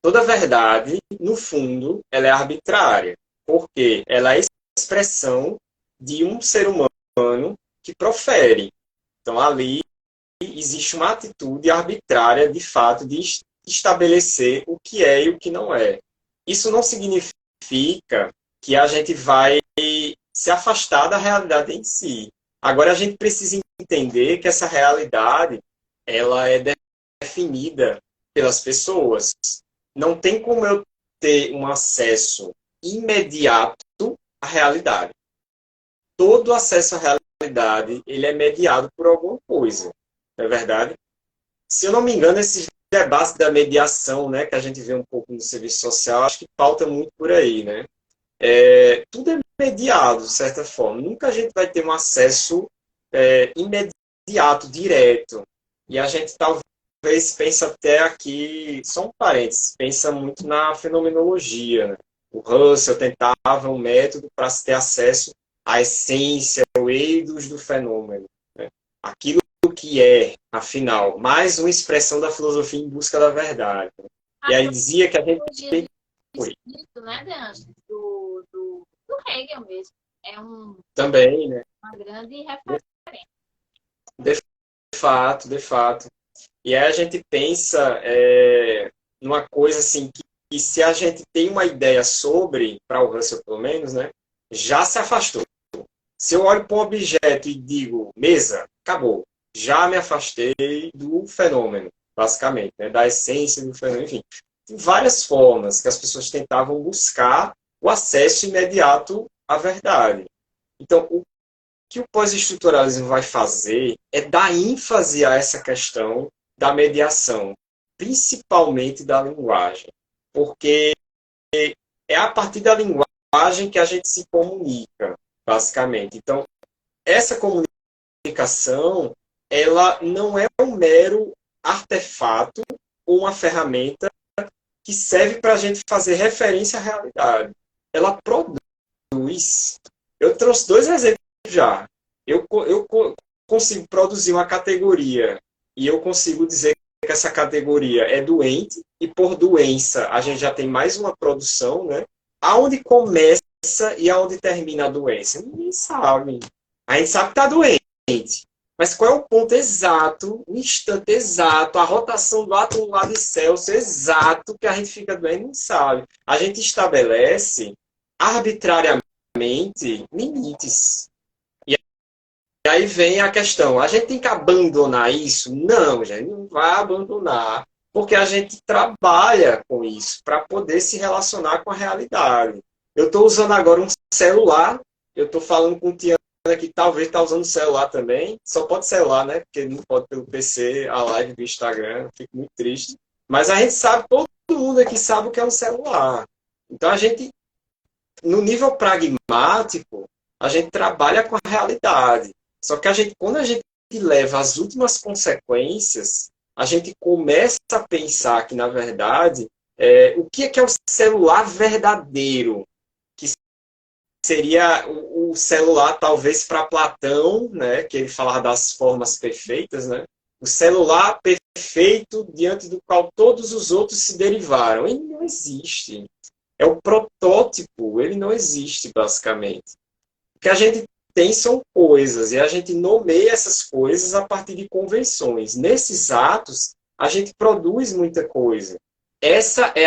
toda verdade, no fundo, ela é arbitrária, porque ela é a expressão de um ser humano que profere. Então, ali existe uma atitude arbitrária, de fato, de estabelecer o que é e o que não é. Isso não significa que a gente vai se afastar da realidade em si. Agora, a gente precisa entender que essa realidade ela é definida pelas pessoas. Não tem como eu ter um acesso imediato à realidade. Todo acesso à realidade ele é mediado por alguma coisa. Não é verdade? Se eu não me engano, esses debates da mediação, né, que a gente vê um pouco no serviço social, acho que pauta muito por aí, né? Tudo é mediado, de certa forma. Nunca a gente vai ter um acesso imediato, direto. E a gente talvez pense até aqui, só um parênteses, pensa muito na fenomenologia. Né? O Russell tentava um método para se ter acesso à essência, ao eidos do fenômeno. Né? Aquilo que é, afinal, mais uma expressão da filosofia em busca da verdade. E aí dizia que a gente tem... Espírito, né, do Hegel mesmo. É Também, né? uma grande referência. fato, de fato. E aí a gente pensa numa coisa assim, que se a gente tem uma ideia sobre, para o Russell pelo menos, né, já se afastou. Se eu olho para um objeto e digo mesa, acabou. Já me afastei do fenômeno, basicamente, né, da essência do fenômeno. Enfim, tem várias formas que as pessoas tentavam buscar o acesso imediato à verdade. Então, o que o pós-estruturalismo vai fazer é dar ênfase a essa questão da mediação, principalmente da linguagem. Porque é a partir da linguagem que a gente se comunica, basicamente. Então, essa comunicação, ela não é um mero artefato ou uma ferramenta que serve para a gente fazer referência à realidade. Ela produz. Eu trouxe dois exemplos já. Eu consigo produzir uma categoria e eu consigo dizer que essa categoria é doente, e por doença a gente já tem mais uma produção, né? Aonde começa e aonde termina a doença? Ninguém sabe. A gente sabe que está doente, mas qual é o ponto exato, o instante exato, a rotação do átomo lá de Celsius exato que a gente fica doente? Não sabe. A gente estabelece arbitrariamente limites. E aí vem a questão, a gente tem que abandonar isso? Não, gente, não vai abandonar, porque a gente trabalha com isso para poder se relacionar com a realidade. Eu estou usando agora um celular, eu estou falando com o Tiana que talvez está usando celular também, só pode celular, né? Porque não pode pelo PC, a live do Instagram, fico muito triste. Mas a gente sabe, todo mundo aqui sabe o que é um celular. Então a gente, no nível pragmático, a gente trabalha com a realidade. Só que quando a gente leva as últimas consequências, a gente começa a pensar que, na verdade, o que é o celular verdadeiro? Que seria o celular, talvez, para Platão, né, que ele falava das formas perfeitas, né? O celular perfeito diante do qual todos os outros se derivaram. Ele não existe. É o protótipo, ele não existe, basicamente. O que a gente tem são coisas, e a gente nomeia essas coisas a partir de convenções. Nesses atos, a gente produz muita coisa. Essa é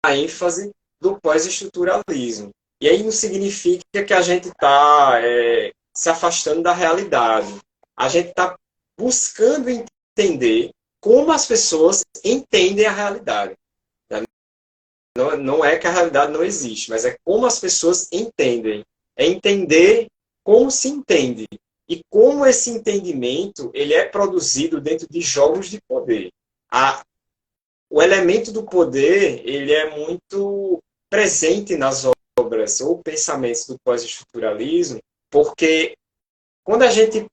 a ênfase do pós-estruturalismo. E aí não significa que a gente está se afastando da realidade. A gente está buscando entender como as pessoas entendem a realidade. Não é que a realidade não existe, mas é como as pessoas entendem. É entender como se entende e como esse entendimento ele é produzido dentro de jogos de poder. O elemento do poder ele é muito presente nas obras ou pensamentos do pós-estruturalismo, porque quando a gente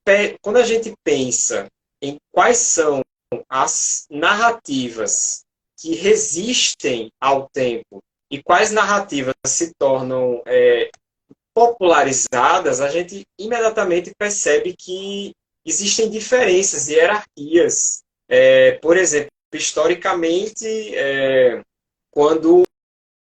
pensa em quais são as narrativas que resistem ao tempo e quais narrativas se tornam popularizadas, a gente imediatamente percebe que existem diferenças e hierarquias. Por exemplo, historicamente, quando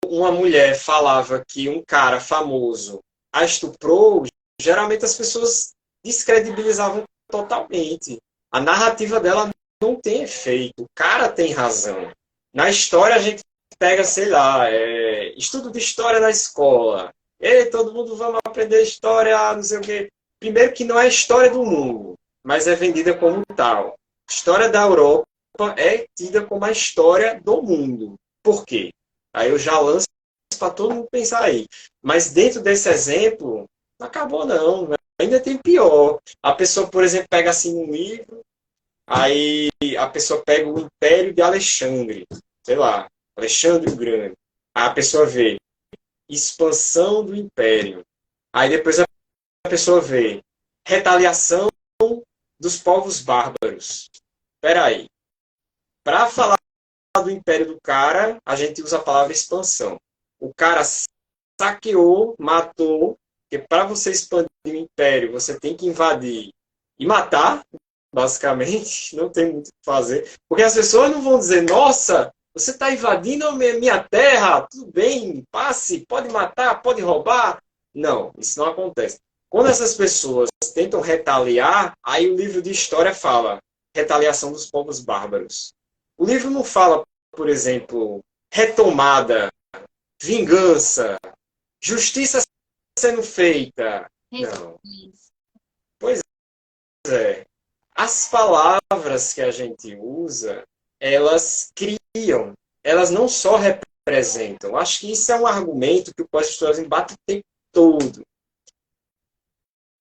uma mulher falava que um cara famoso a estuprou, geralmente as pessoas descredibilizavam totalmente. A narrativa dela não tem efeito, o cara tem razão. Na história a gente pega, sei lá, estudo de história na escola. Ei, todo mundo vamos aprender história, não sei o quê. Primeiro que não é história do mundo, mas é vendida como tal. História da Europa é tida como a história do mundo. Por quê? Aí eu já lanço para todo mundo pensar aí. Mas dentro desse exemplo, não acabou não, né? Ainda tem pior. A pessoa, por exemplo, pega assim um livro, aí a pessoa pega o Império de Alexandre, sei lá, Alexandre o Grande. Aí a pessoa vê expansão do Império. Aí depois a pessoa vê retaliação dos povos bárbaros. Espera aí. Para falar do Império do cara, a gente usa a palavra expansão. O cara saqueou, matou, porque para você expandir o Império, você tem que invadir e matar, basicamente. Não tem muito o que fazer. Porque as pessoas não vão dizer, nossa, você está invadindo a minha terra, tudo bem, passe, pode matar, pode roubar. Não, isso não acontece. Quando essas pessoas tentam retaliar, aí o livro de história fala, retaliação dos povos bárbaros. O livro não fala, por exemplo, retomada, vingança, justiça sendo feita. Não. Pois é. As palavras que a gente usa, elas criam, elas não só representam. Acho que isso é um argumento que o pós-estruturalismo bate o tempo todo.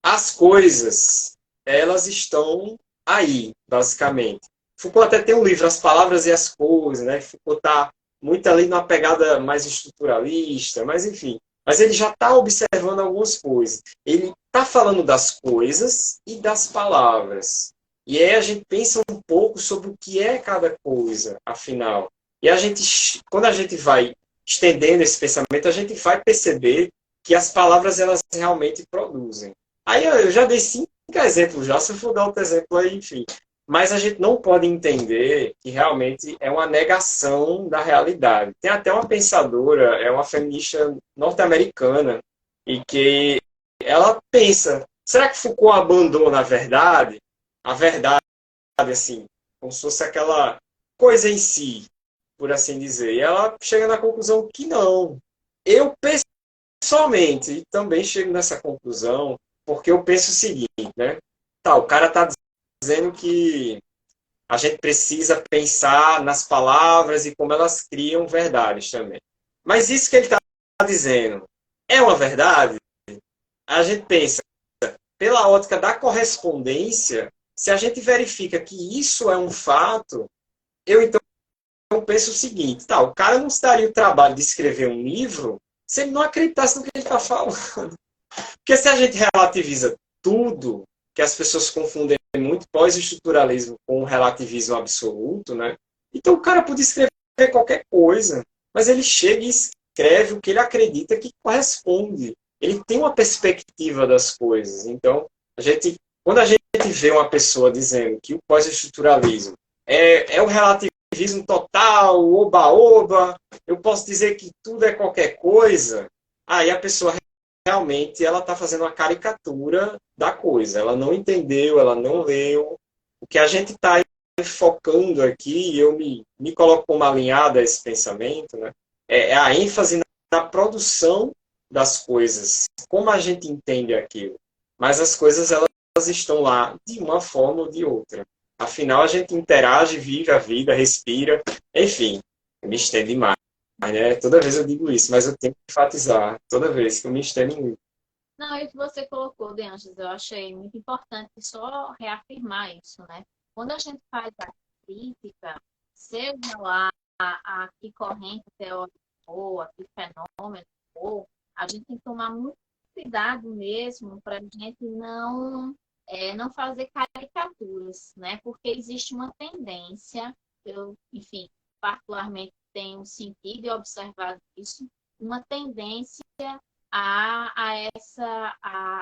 As coisas, elas estão aí, basicamente. Foucault até tem um livro, As Palavras e as Coisas, né? Foucault está muito ali numa pegada mais estruturalista, mas enfim. Mas ele já está observando algumas coisas. Ele está falando das coisas e das palavras. E aí a gente pensa um pouco sobre o que é cada coisa, afinal. E a gente, quando a gente vai estendendo esse pensamento, a gente vai perceber que as palavras elas realmente produzem. Aí eu já dei 5 exemplos já, se eu for dar outro exemplo aí, enfim. Mas a gente não pode entender que realmente é uma negação da realidade. Tem até uma pensadora, é uma feminista norte-americana, e que ela pensa, será que Foucault abandona a verdade, assim, como se fosse aquela coisa em si, por assim dizer. E ela chega na conclusão que não. Eu, pessoalmente, também chego nessa conclusão, porque eu penso o seguinte, né? Tá, o cara está dizendo que a gente precisa pensar nas palavras e como elas criam verdades também. Mas isso que ele está dizendo é uma verdade? A gente pensa, pela ótica da correspondência, se a gente verifica que isso é um fato, eu então penso o seguinte, tá, o cara não se daria o trabalho de escrever um livro se ele não acreditasse no que ele está falando. Porque se a gente relativiza tudo, que as pessoas confundem muito pós-estruturalismo com relativismo absoluto, né? Então o cara pode escrever qualquer coisa, mas ele chega e escreve o que ele acredita que corresponde. Ele tem uma perspectiva das coisas. Então, quando a gente vê uma pessoa dizendo que o pós-estruturalismo é o relativismo total, oba-oba, eu posso dizer que tudo é qualquer coisa, aí a pessoa realmente ela está fazendo uma caricatura da coisa. Ela não entendeu, ela não leu. O que a gente está focando aqui, e eu me coloco como alinhado a esse pensamento, né, é a ênfase na produção das coisas, como a gente entende aquilo. Mas as coisas elas estão lá de uma forma ou de outra. Afinal, a gente interage, vive a vida, respira, enfim, me estende demais. Né? Toda vez eu digo isso, mas eu tenho que enfatizar, toda vez que eu me estendo muito. Não, isso que você colocou, De Anjos, eu achei muito importante só reafirmar isso, né? Quando a gente faz a crítica, seja lá a que corrente teórica for, a que fenômeno for, a gente tem que tomar muito cuidado mesmo para a gente não fazer caricaturas, né? Porque existe uma tendência, eu, enfim, particularmente tenho sentido e observado isso, uma tendência a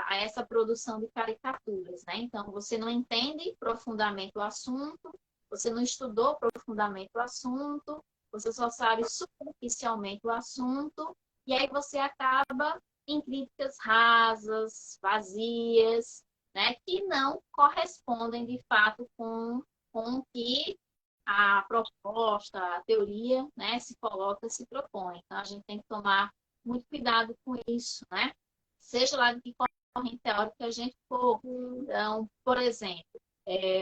essa produção de caricaturas, né? Então, você não entende profundamente o assunto, você não estudou profundamente o assunto, você só sabe superficialmente o assunto, e aí você acaba em críticas rasas, vazias, né? Que não correspondem de fato com o que a proposta, a teoria, né, se coloca, se propõe. Então, a gente tem que tomar muito cuidado com isso, né? Seja lá de que corrente teórica a gente for. Então, por exemplo,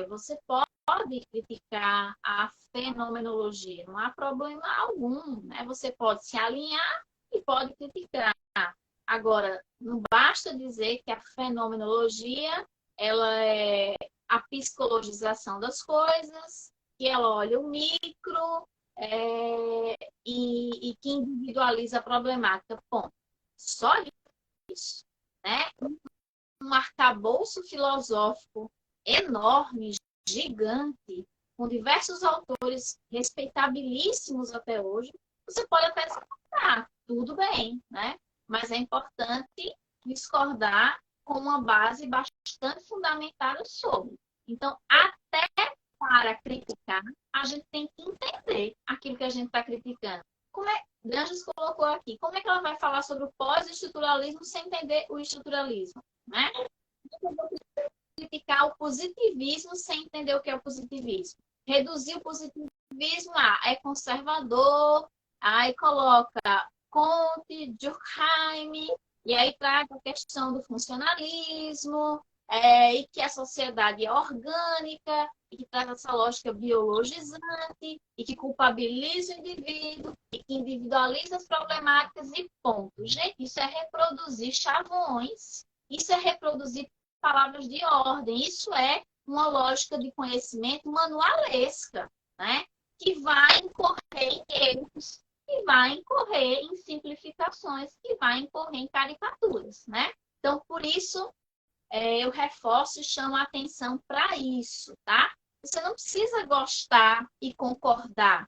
você pode criticar a fenomenologia, não há problema algum, né? Você pode se alinhar e pode criticar. Agora, não basta dizer que a fenomenologia ela é a psicologização das coisas, que ela olha o micro, e que individualiza a problemática. Bom, só isso, né? Um arcabouço filosófico enorme, gigante, com diversos autores respeitabilíssimos até hoje, você pode até discordar, tudo bem, né? Mas é importante discordar com uma base bastante fundamentada sobre. Então, até para criticar, a gente tem que entender aquilo que a gente está criticando. Como é, Granges colocou aqui, como é que ela vai falar sobre o pós-estruturalismo sem entender o estruturalismo, né? Eu vou criticar o positivismo sem entender o que é o positivismo. Reduzir o positivismo é conservador, aí coloca Comte, Durkheim, e aí traz a questão do funcionalismo, e que a sociedade é orgânica, e que traz essa lógica biologizante, e que culpabiliza o indivíduo, e que individualiza as problemáticas e ponto. Gente, isso é reproduzir chavões, isso é reproduzir palavras de ordem, isso é uma lógica de conhecimento manualesca, né? Que vai incorrer em erros, que vai incorrer em simplificações, que vai incorrer em caricaturas, né? Então, por isso, eu reforço e chamo a atenção para isso, tá? Você não precisa gostar e concordar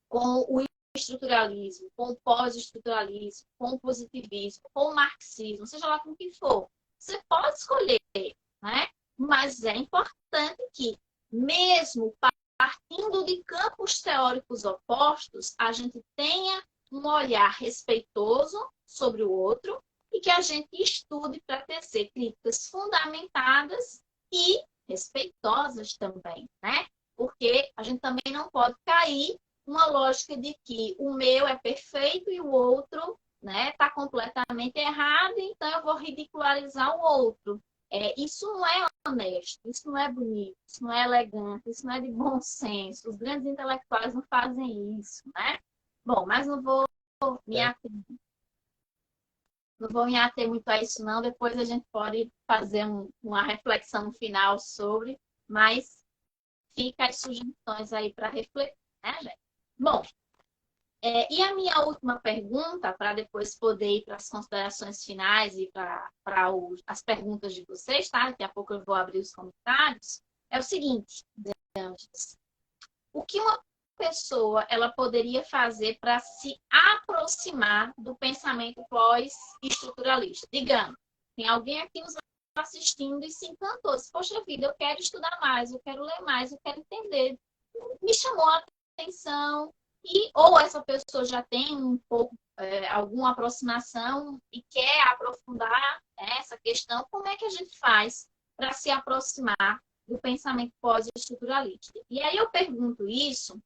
com o estruturalismo, com o pós-estruturalismo, com o positivismo, com o marxismo, seja lá com o que for. Você pode escolher, né? Mas é importante que, mesmo partindo de campos teóricos opostos, a gente tenha um olhar respeitoso sobre o outro e que a gente estude para tecer críticas fundamentadas e respeitosas também, né? Porque a gente também não pode cair numa lógica de que o meu é perfeito e o outro, né, está completamente errado, então eu vou ridicularizar o outro. Isso não é honesto, isso não é bonito, isso não é elegante, isso não é de bom senso. Os grandes intelectuais não fazem isso, né? Bom, mas não vou me ater, não vou me ater muito a isso, não. Depois a gente pode fazer uma reflexão final sobre, mas fica as sugestões aí para refletir, né, gente? Bom, e a minha última pergunta, para depois poder ir para as considerações finais e para as perguntas de vocês, tá? Daqui a pouco eu vou abrir os comentários. É o seguinte, antes. O que uma pessoa ela poderia fazer para se aproximar do pensamento pós-estruturalista? Digamos, tem alguém aqui nos assistindo e se encantou. Poxa vida, eu quero estudar mais, eu quero ler mais, eu quero entender. Me chamou a atenção. Ou essa pessoa já tem um pouco, alguma aproximação e quer aprofundar essa questão, como é que a gente faz para se aproximar do pensamento pós-estruturalista? E aí eu pergunto isso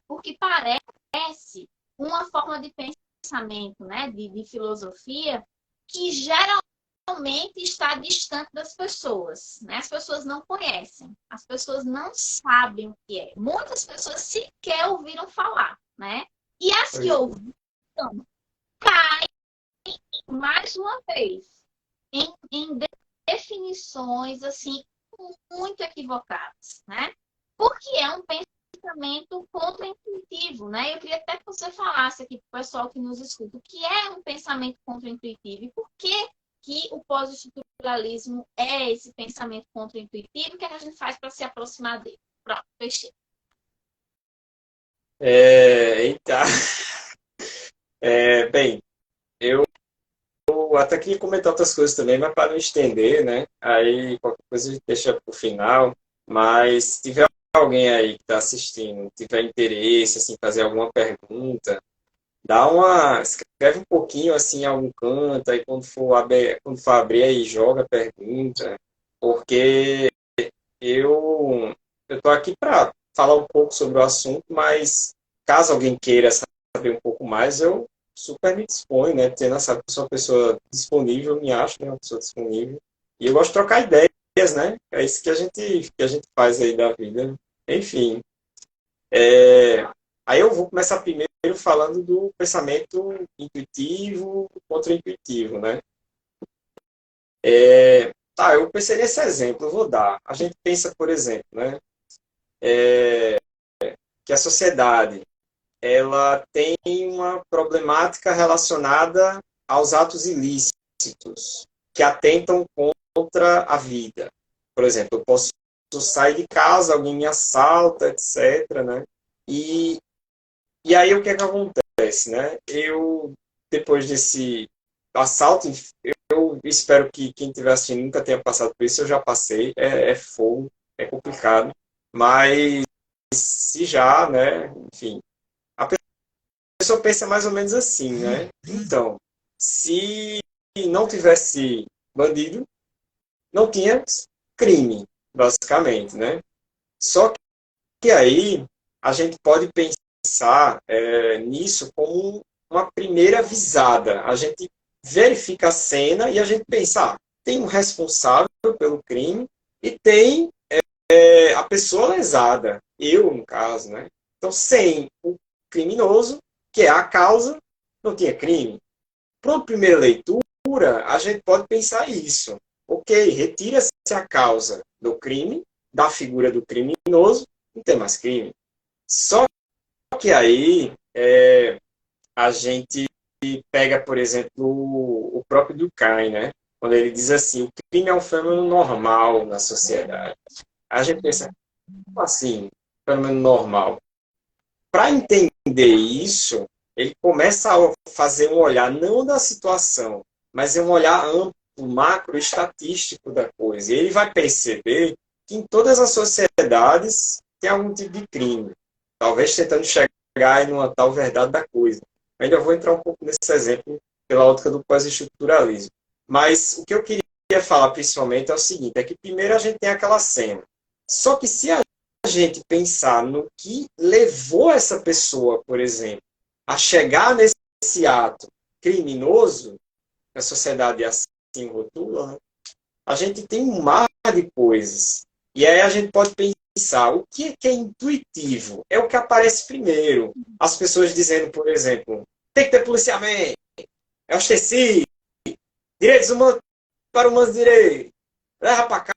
porque parece uma forma de pensamento, né, de filosofia, que geralmente está distante das pessoas, né? As pessoas não conhecem, as pessoas não sabem o que é. Muitas pessoas sequer ouviram falar, né? E as que ouviram caem mais uma vez em definições assim muito equivocadas, né? Porque é um pensamento contraintuitivo, né? Eu queria até que você falasse aqui para o pessoal que nos escuta o que é um pensamento contraintuitivo e por que o pós-estruturalismo é esse pensamento contraintuitivo, o que a gente faz para se aproximar dele. Pronto, fechei. Eita. Bem, eu até queria comentar outras coisas também, mas para não estender, né? Aí qualquer coisa a gente deixa para o final. Mas se tiver alguém aí que está assistindo, tiver interesse, assim, fazer alguma pergunta, escreve um pouquinho assim em algum canto, aí quando for abrir aí joga a pergunta, porque eu tô aqui para falar um pouco sobre o assunto, mas caso alguém queira saber um pouco mais, eu super me disponho, né? Tendo essa sou uma pessoa disponível, eu me acho, né? Uma pessoa disponível. E eu gosto de trocar ideias, né? É isso que a gente faz aí da vida. Enfim, aí eu vou começar primeiro falando do pensamento intuitivo contra intuitivo, né? Eu pensei nesse exemplo, eu vou dar. A gente pensa, por exemplo, né? Que a sociedade ela tem uma problemática relacionada aos atos ilícitos que atentam contra a vida. Por exemplo, eu posso sair de casa, alguém me assalta, etc., né? E aí o que é que acontece, né? Depois desse assalto, eu espero que quem estiver assistindo nunca tenha passado por isso, eu já passei, é fogo, é complicado, mas se já, né, enfim, a pessoa pensa mais ou menos assim, né? Então, se não tivesse bandido, não tinha crime, basicamente, né? Só que aí a gente pode pensar nisso como uma primeira visada. A gente verifica a cena e a gente pensa, tem um responsável pelo crime e tem a pessoa lesada, eu, no caso, né? Então, sem o criminoso, que é a causa, não tinha crime. Para uma primeira leitura, a gente pode pensar isso. Ok, retira-se a causa do crime, da figura do criminoso, não tem mais crime. Só que aí a gente pega, por exemplo, o próprio Durkheim, né? Quando ele diz assim, o crime é um fenômeno normal na sociedade. A gente pensa, como assim, fenômeno normal? Para entender isso, ele começa a fazer um olhar não da situação, mas é um olhar amplo, macro, estatístico da coisa. E ele vai perceber que em todas as sociedades tem algum tipo de crime. Talvez tentando chegar em uma tal verdade da coisa. Eu ainda vou entrar um pouco nesse exemplo pela ótica do pós-estruturalismo. Mas o que eu queria falar principalmente é o seguinte, é que primeiro a gente tem aquela cena. Só que se a gente pensar no que levou essa pessoa, por exemplo, a chegar nesse ato criminoso, que a sociedade assim rotula, né? A gente tem um mar de coisas. E aí a gente pode pensar, o que é intuitivo? É o que aparece primeiro. As pessoas dizendo, por exemplo, tem que ter policiamento, é ostensivo, direitos humanos para humanos direitos, leva para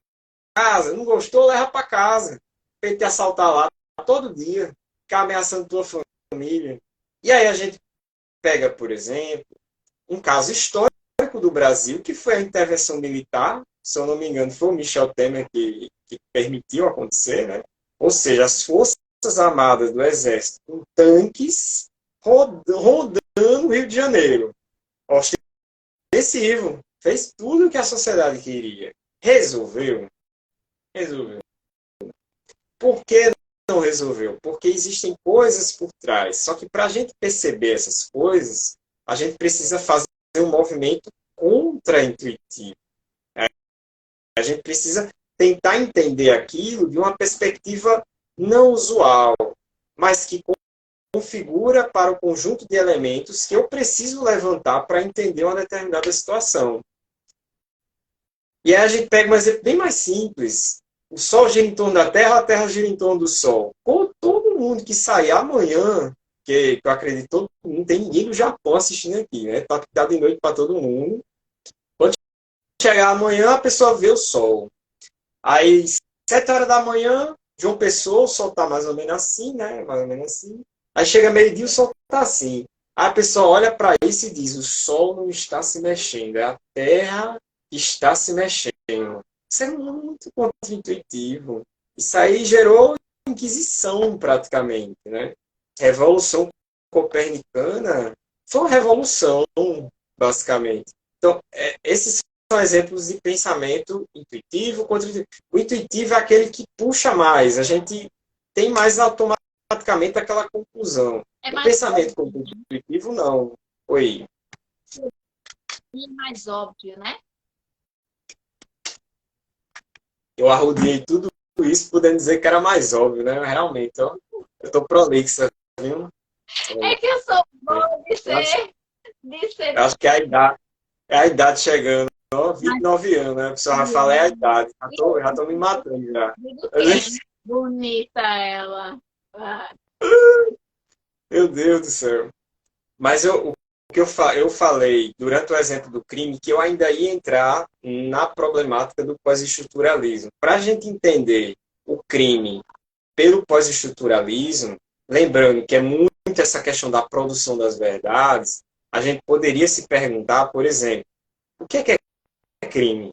casa, não gostou, leva para casa. Tem que assaltar lá todo dia, ficar ameaçando tua família. E aí a gente pega, por exemplo, um caso histórico do Brasil, que foi a intervenção militar, se eu não me engano, foi o Michel Temer que permitiu acontecer, né? Ou seja, as Forças Armadas do Exército com tanques rodando o Rio de Janeiro. Ostensivo. Fez tudo o que a sociedade queria. Resolveu? Resolveu. Por que não resolveu? Porque existem coisas por trás. Só que para a gente perceber essas coisas, a gente precisa fazer um movimento contra-intuitivo. A gente precisa tentar entender aquilo de uma perspectiva não usual, mas que configura para o conjunto de elementos que eu preciso levantar para entender uma determinada situação. E aí a gente pega um exemplo bem mais simples. O Sol gira em torno da Terra, a Terra gira em torno do Sol. Com todo mundo que sair amanhã, que eu acredito todo mundo, não tem ninguém do Japão assistindo aqui, né? Tá de noite para todo mundo. Quando chegar amanhã, a pessoa vê o Sol. Aí, 7 horas da manhã, João Pessoa, o Sol tá mais ou menos assim, né? Mais ou menos assim. Aí chega meio-dia, o Sol tá assim. Aí a pessoa olha para isso e diz, o Sol não está se mexendo, é a Terra que está se mexendo. Isso é muito contra-intuitivo. Isso aí gerou Inquisição, praticamente, né? Revolução Copernicana foi uma revolução, basicamente. Então, esses são exemplos de pensamento intuitivo contra intuitivo. O intuitivo é aquele que puxa mais, a gente tem mais automaticamente aquela conclusão. O pensamento intuitivo, não. Oi. É mais óbvio, né? Eu arrodeei tudo isso, podendo dizer que era mais óbvio, né? Realmente, ó, eu tô prolixa, viu? É que eu sou boa de ser. Eu acho que é a idade chegando. Ó, 29 anos, né? A pessoa já fala, é a idade. Já tô me matando já. Bonita ela. Meu Deus do céu. Mas o que eu falei durante o exemplo do crime, que eu ainda ia entrar na problemática do pós-estruturalismo. Para a gente entender o crime pelo pós-estruturalismo, lembrando que é muito essa questão da produção das verdades, a gente poderia se perguntar, por exemplo, o que é crime?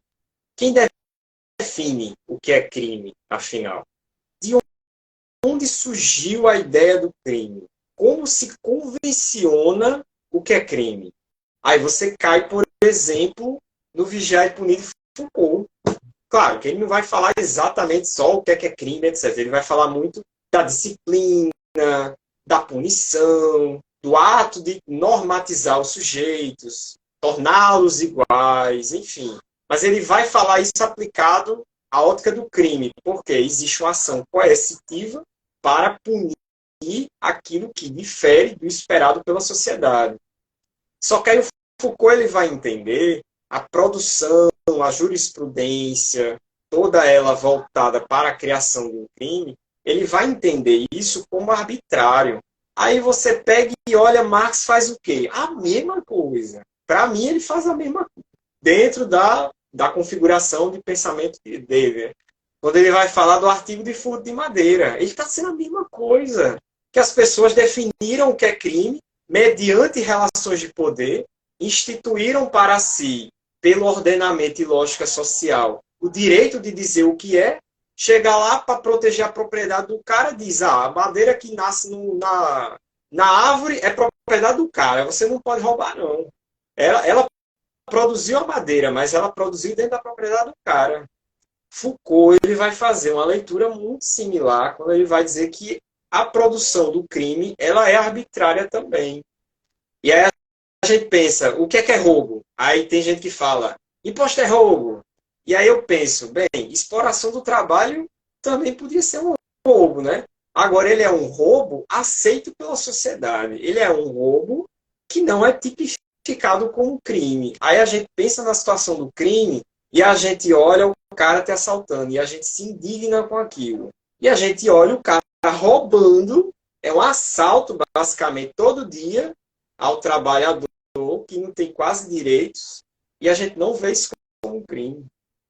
Quem define o que é crime, afinal? De onde surgiu a ideia do crime? Como se convenciona o que é crime? Aí você cai, por exemplo, no Vigiar e Punir de Foucault. Claro que ele não vai falar exatamente só o que é crime, etc. Ele vai falar muito da disciplina, da punição, do ato de normatizar os sujeitos, torná-los iguais, enfim. Mas ele vai falar isso aplicado a ótica do crime, porque existe uma ação coercitiva para punir aquilo que difere do esperado pela sociedade. Só que aí o Foucault ele vai entender a produção, a jurisprudência, toda ela voltada para a criação de um crime, ele vai entender isso como arbitrário. Aí você pega e olha, Marx faz o quê? A mesma coisa. Para mim, ele faz a mesma coisa. Dentro da configuração de pensamento dele. Né? Quando ele vai falar do artigo de furto de madeira, ele está sendo a mesma coisa. Que as pessoas definiram o que é crime, mediante relações de poder, instituíram para si, pelo ordenamento e lógica social, o direito de dizer o que é, chega lá para proteger a propriedade do cara, diz, a madeira que nasce na árvore é propriedade do cara, você não pode roubar, não. Ela produziu a madeira, mas ela produziu dentro da propriedade do cara. Foucault ele vai fazer uma leitura muito similar quando ele vai dizer que a produção do crime ela é arbitrária também. E aí a gente pensa, o que é roubo? Aí tem gente que fala, imposto é roubo. E aí eu penso, bem, exploração do trabalho também podia ser um roubo, né? Agora ele é um roubo aceito pela sociedade. Ele é um roubo que não é tipificado como crime. Aí a gente pensa na situação do crime e a gente olha o cara te assaltando e a gente se indigna com aquilo. E a gente olha o cara roubando, é um assalto basicamente todo dia ao trabalhador que não tem quase direitos e a gente não vê isso como um crime.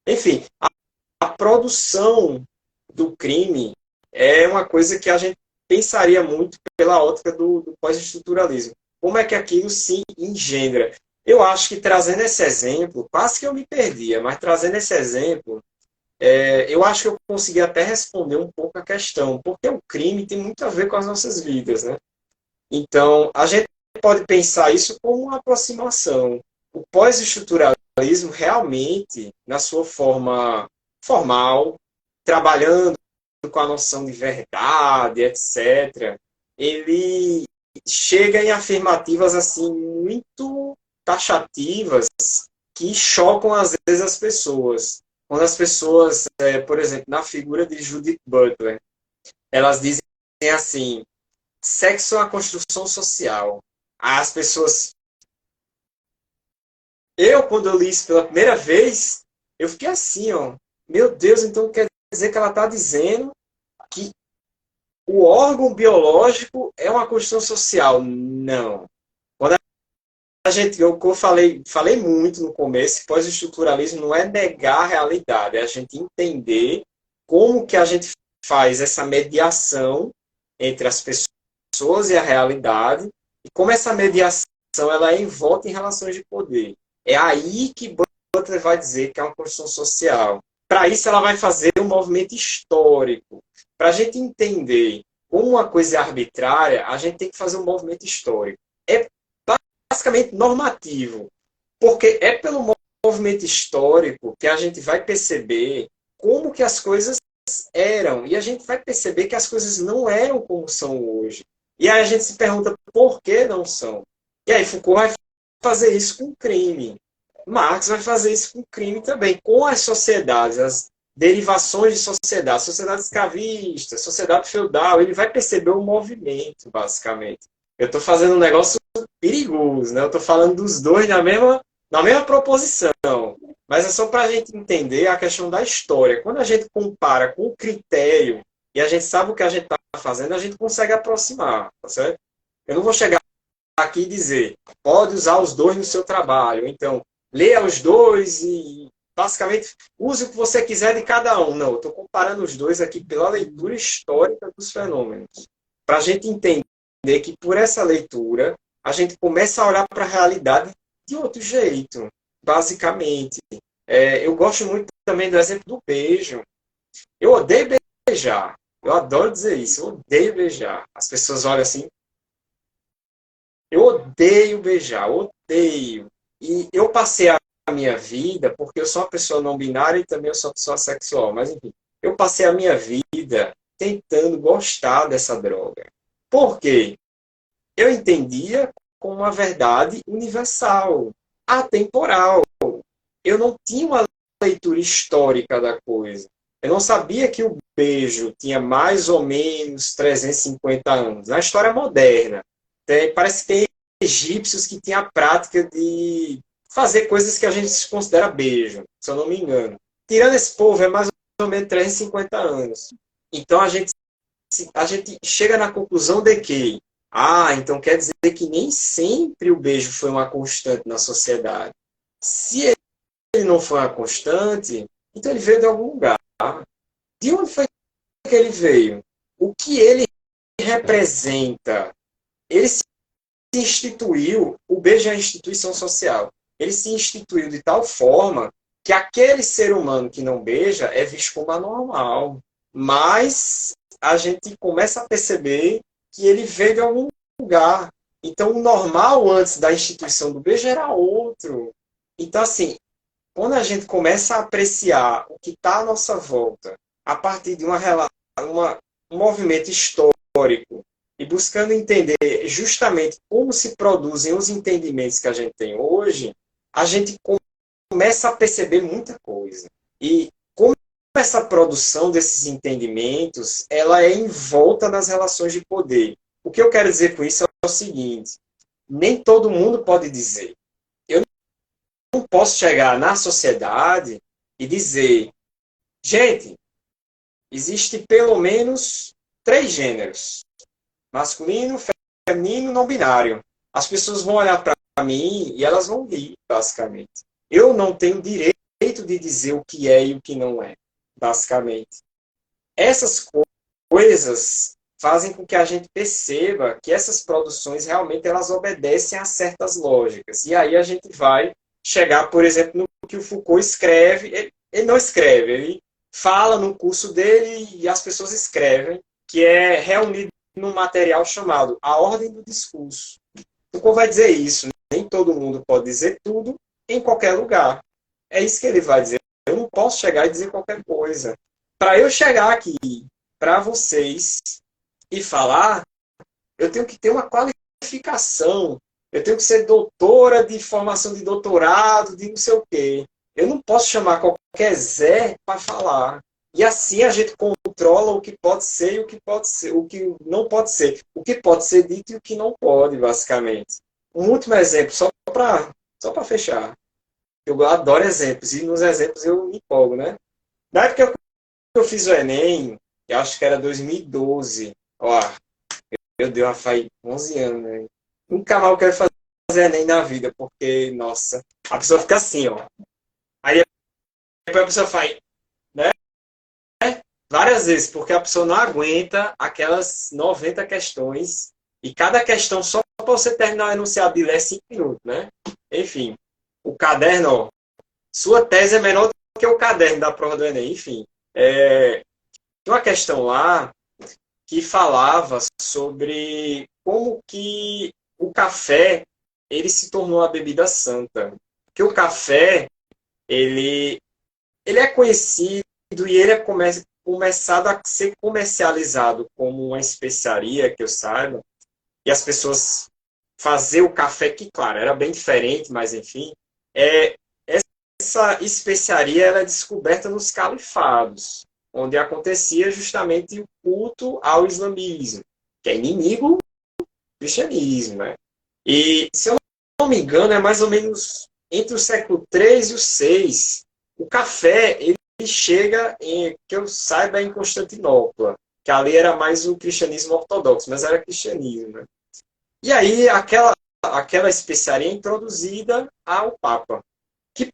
Enfim, a produção do crime é uma coisa que a gente pensaria muito pela ótica do pós-estruturalismo. Como é que aquilo se engendra? Eu acho que trazendo esse exemplo, quase que eu me perdia, mas trazendo esse exemplo, eu acho que eu consegui até responder um pouco a questão, porque o crime tem muito a ver com as nossas vidas, né? Então, a gente pode pensar isso como uma aproximação. O pós-estruturalismo realmente, na sua forma formal, trabalhando com a noção de verdade, etc., ele chega em afirmativas assim muito taxativas que chocam às vezes as pessoas. Quando as pessoas, por exemplo, na figura de Judith Butler, elas dizem assim, sexo é uma construção social. As pessoas... quando eu li isso pela primeira vez, eu fiquei assim, ó, meu Deus, então quer dizer que ela está dizendo que o órgão biológico é uma construção social. Não. Quando a gente, eu falei muito no começo, pós-estruturalismo não é negar a realidade, é a gente entender como que a gente faz essa mediação entre as pessoas e a realidade, e como essa mediação ela é envolta em relações de poder. É aí que Butler vai dizer que é uma construção social. Para isso, ela vai fazer um movimento histórico. Para a gente entender como uma coisa é arbitrária, a gente tem que fazer um movimento histórico. É basicamente normativo, porque é pelo movimento histórico que a gente vai perceber como que as coisas eram, e a gente vai perceber que as coisas não eram como são hoje. E aí a gente se pergunta por que não são. E aí Foucault vai fazer isso com crime. Marx vai fazer isso com crime também, com as sociedades, as derivações de sociedade escravista, sociedade feudal, ele vai perceber o movimento, basicamente. Eu estou fazendo um negócio perigoso, né? Eu estou falando dos dois na mesma proposição, mas é só para a gente entender a questão da história. Quando a gente compara com o critério e a gente sabe o que a gente está fazendo, a gente consegue aproximar, tá certo? Eu não vou chegar aqui e dizer, pode usar os dois no seu trabalho, então leia os dois e basicamente use o que você quiser de cada um. Não, eu estou comparando os dois aqui pela leitura histórica dos fenômenos. Para a gente entender que por essa leitura a gente começa a olhar para a realidade de outro jeito, basicamente. Eu gosto muito também do exemplo do beijo. Eu odeio beijar. Eu adoro dizer isso. Eu odeio beijar. As pessoas olham assim. Eu odeio beijar. Odeio. E eu passei a minha vida, porque eu sou uma pessoa não binária e também eu sou uma pessoa sexual, mas enfim, eu passei a minha vida tentando gostar dessa droga. Por quê? Eu entendia como uma verdade universal, atemporal. Eu não tinha uma leitura histórica da coisa. Eu não sabia que o beijo tinha mais ou menos 350 anos. Na história moderna, parece que tem egípcios que tinham a prática de fazer coisas que a gente considera beijo, se eu não me engano. Tirando esse povo, é mais ou menos 350 anos. Então a gente chega na conclusão de que, então quer dizer que nem sempre o beijo foi uma constante na sociedade. Se ele não foi uma constante, então ele veio de algum lugar. De onde foi que ele veio? O que ele representa? Ele se instituiu, o beijo é uma instituição social. Ele se instituiu de tal forma que aquele ser humano que não beija é visto como anormal. Mas a gente começa a perceber que ele veio de algum lugar. Então, o normal antes da instituição do beijo era outro. Então, assim, quando a gente começa a apreciar o que está à nossa volta, a partir de um movimento histórico, e buscando entender justamente como se produzem os entendimentos que a gente tem hoje, a gente começa a perceber muita coisa. E como essa produção desses entendimentos, ela é envolta nas relações de poder. O que eu quero dizer com isso é o seguinte: nem todo mundo pode dizer. Eu não posso chegar na sociedade e dizer, gente, existe pelo menos 3 gêneros: masculino, feminino, não binário. As pessoas vão olhar para mim e elas vão rir, basicamente. Eu não tenho direito de dizer o que é e o que não é, basicamente. Essas coisas fazem com que a gente perceba que essas produções realmente elas obedecem a certas lógicas. E aí a gente vai chegar, por exemplo, no que o Foucault escreve. Ele não escreve, ele fala no curso dele e as pessoas escrevem, que é reunido num material chamado A Ordem do Discurso. Foucault vai dizer isso: nem todo mundo pode dizer tudo em qualquer lugar. É isso que ele vai dizer. Eu não posso chegar e dizer qualquer coisa. Para eu chegar aqui para vocês e falar, eu tenho que ter uma qualificação. Eu tenho que ser doutora de formação de doutorado, de não sei o quê. Eu não posso chamar qualquer Zé para falar. E assim a gente controla o que pode ser e o que pode ser, o que não pode ser. O que pode ser dito e o que não pode, basicamente. Um último exemplo, só para fechar. Eu adoro exemplos, e nos exemplos eu me empolgo, né? Na época que eu fiz o Enem, eu acho que era 2012. Ó, meu Deus, faz 11 anos, né? Nunca mais eu quero fazer Enem na vida, porque, nossa, a pessoa fica assim, ó. Aí depois a pessoa faz, né? Várias vezes, porque a pessoa não aguenta aquelas 90 questões, e cada questão só para você terminar o enunciado de ler é 5 minutos, né? Enfim, o caderno, ó, sua tese é menor do que o caderno da prova do Enem, enfim. Tem uma questão lá que falava sobre como que o café ele se tornou a bebida santa. Porque o café, ele é conhecido e ele é começado a ser comercializado como uma especiaria, que eu saiba, e as pessoas fazer o café, que claro, era bem diferente, mas enfim, essa especiaria ela é descoberta nos califados, onde acontecia justamente o culto ao islamismo, que é inimigo do cristianismo, né? E, se eu não me engano, é mais ou menos entre o século III e o VI, o café, ele chega, que eu saiba, em Constantinopla, que ali era mais o cristianismo ortodoxo, mas era cristianismo, né? E aí, aquela especiaria é introduzida ao Papa, que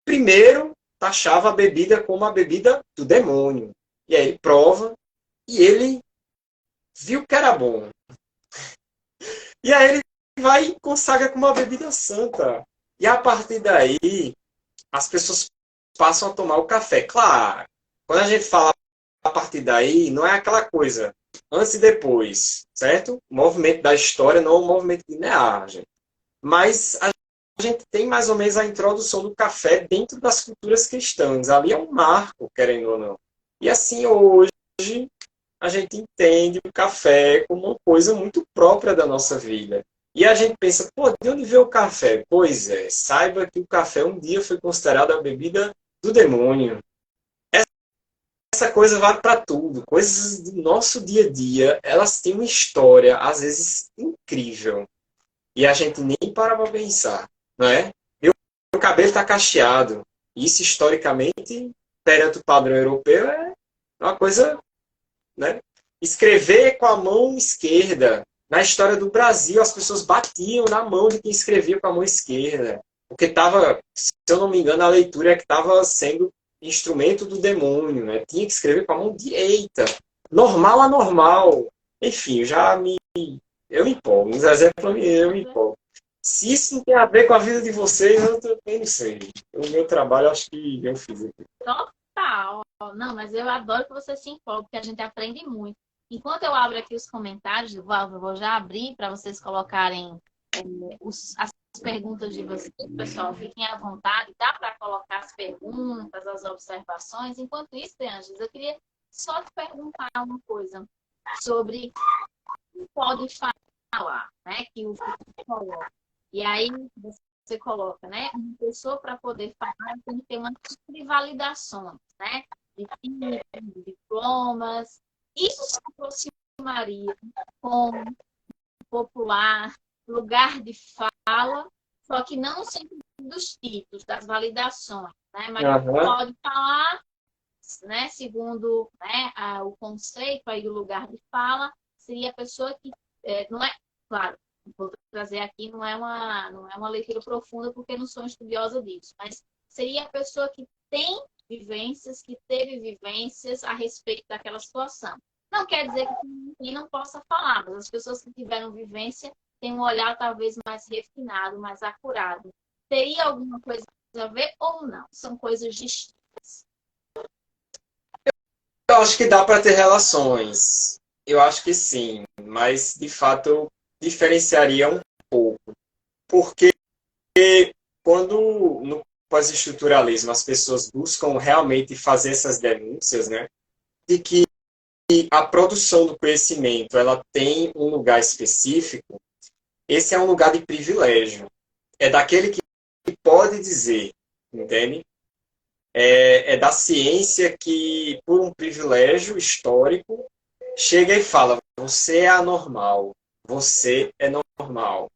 primeiro taxava a bebida como a bebida do demônio. E aí ele prova, e ele viu que era bom. E aí ele vai e consagra como uma bebida santa. E a partir daí, as pessoas passam a tomar o café. Claro, quando a gente fala a partir daí, não é aquela coisa antes e depois, certo? O movimento da história não é um movimento linear, gente. Mas a gente tem mais ou menos a introdução do café dentro das culturas cristãs. Ali é um marco, querendo ou não. E assim, hoje, a gente entende o café como uma coisa muito própria da nossa vida. E a gente pensa, pô, de onde veio o café? Pois é, saiba que o café um dia foi considerado a bebida do demônio. Essa coisa vale para tudo. Coisas do nosso dia a dia, elas têm uma história, às vezes, incrível. E a gente nem para pra pensar, não é? Meu cabelo está cacheado. Isso, historicamente, perante o padrão europeu, é uma coisa, né? Escrever com a mão esquerda. Na história do Brasil, as pessoas batiam na mão de quem escrevia com a mão esquerda. Porque estava, se eu não me engano, a leitura é que estava sendo instrumento do demônio, né? Tinha que escrever com a mão direita. Normal a normal. Enfim, eu me empolgo. Uns exemplos, eu me empolgo. Se isso não tem a ver com a vida de vocês, eu também não sei. O meu trabalho, acho que eu fiz aqui. Total. Não, mas eu adoro que você se empolgue, porque a gente aprende muito. Enquanto eu abro aqui os comentários, eu vou já abrir para vocês colocarem as perguntas de vocês, pessoal. Fiquem à vontade, dá para colocar as perguntas, as observações. Enquanto isso, De Angelis, eu queria só te perguntar uma coisa sobre o que pode falar, né? Que o que coloca. E aí você coloca, né? Uma pessoa para poder falar tem que ter uma série de validações, né? De títulos, de diplomas. Isso se aproximaria com popular, lugar de fala, só que não no sentido dos títulos, das validações, né? Mas pode falar, né? Segundo, né, o conceito aí do lugar de fala, seria a pessoa que não é, claro, vou trazer aqui, não é uma leitura profunda, porque não sou estudiosa disso, mas seria a pessoa que tem vivências, que teve vivências a respeito daquela situação. Não quer dizer que ninguém não possa falar, mas as pessoas que tiveram vivência têm um olhar talvez mais refinado, mais acurado. Teria alguma coisa a ver ou não? São coisas distintas. Eu acho que dá para ter relações. Eu acho que sim, mas de fato eu diferenciaria um pouco. Porque quando no pós-estruturalismo as pessoas buscam realmente fazer essas denúncias, né, de que a produção do conhecimento ela tem um lugar específico, esse é um lugar de privilégio. É daquele que pode dizer, entende? É da ciência que, por um privilégio histórico, chega e fala: você é anormal, você é normal.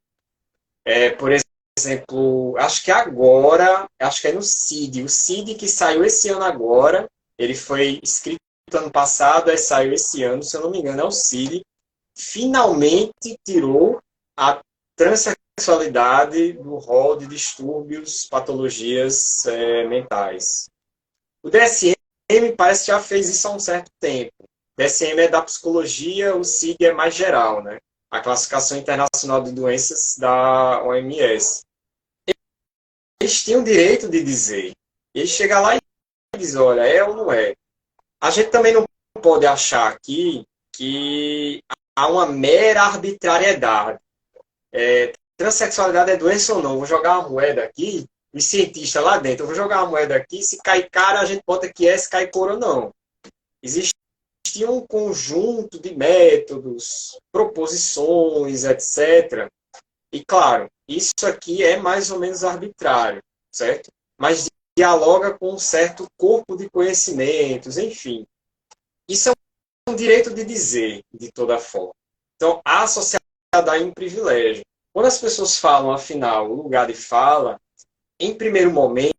Por exemplo, acho que agora, acho que é no CID, o CID que saiu esse ano agora, ele foi escrito ano passado, aí saiu esse ano, se eu não me engano, é o CID, finalmente tirou a transexualidade do rol de distúrbios, patologias mentais. O DSM parece que já fez isso há um certo tempo. O DSM é da psicologia, o CID é mais geral, né? A Classificação Internacional de Doenças da OMS. Eles tinham o direito de dizer. Eles chegam lá e dizem, olha, é ou não é? A gente também não pode achar aqui que há uma mera arbitrariedade. Transsexualidade é doença ou não? Vou jogar uma moeda aqui, os cientistas lá dentro, eu vou jogar uma moeda aqui, se cai cara, a gente bota que se cai cor ou não. Existe um conjunto de métodos, proposições, etc. E, claro, isso aqui é mais ou menos arbitrário, certo? Mas dialoga com um certo corpo de conhecimentos, enfim. Isso é um direito de dizer, de toda forma. Então, a sociedade dá um privilégio. Quando as pessoas falam, afinal, o lugar de fala, em primeiro momento,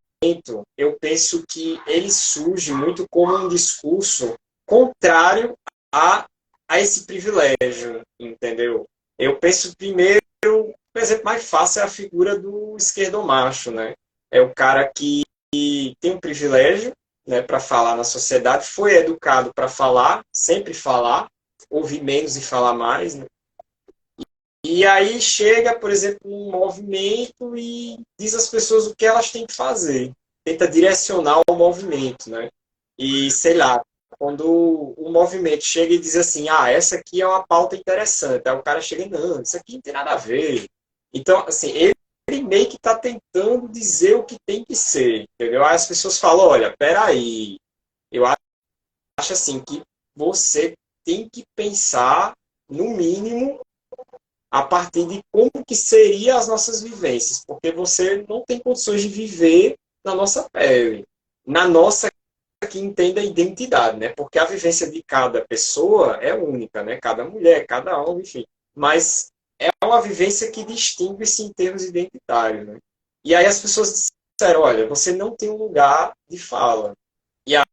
eu penso que ele surge muito como um discurso contrário a esse privilégio, entendeu? Eu penso primeiro, o exemplo mais fácil é a figura do esquerdomacho, né? É o cara que tem um privilégio, né, para falar na sociedade, foi educado para falar, sempre falar, ouvir menos e falar mais, né? E aí chega, por exemplo, um movimento e diz às pessoas o que elas têm que fazer. Tenta direcionar o movimento, né? E, sei lá, quando o movimento chega e diz assim, essa aqui é uma pauta interessante. Aí o cara chega, não, isso aqui não tem nada a ver. Então, assim, ele meio que está tentando dizer o que tem que ser, entendeu? Aí as pessoas falam, olha, peraí, eu acho assim que você tem que pensar, no mínimo, a partir de como que seriam as nossas vivências, porque você não tem condições de viver na nossa pele. na nossa que entenda a identidade, né? Porque a vivência de cada pessoa é única, né? Cada mulher, cada homem, enfim. Mas é uma vivência que distingue-se em termos identitários, né? E aí as pessoas disseram, olha, você não tem um lugar de fala. E a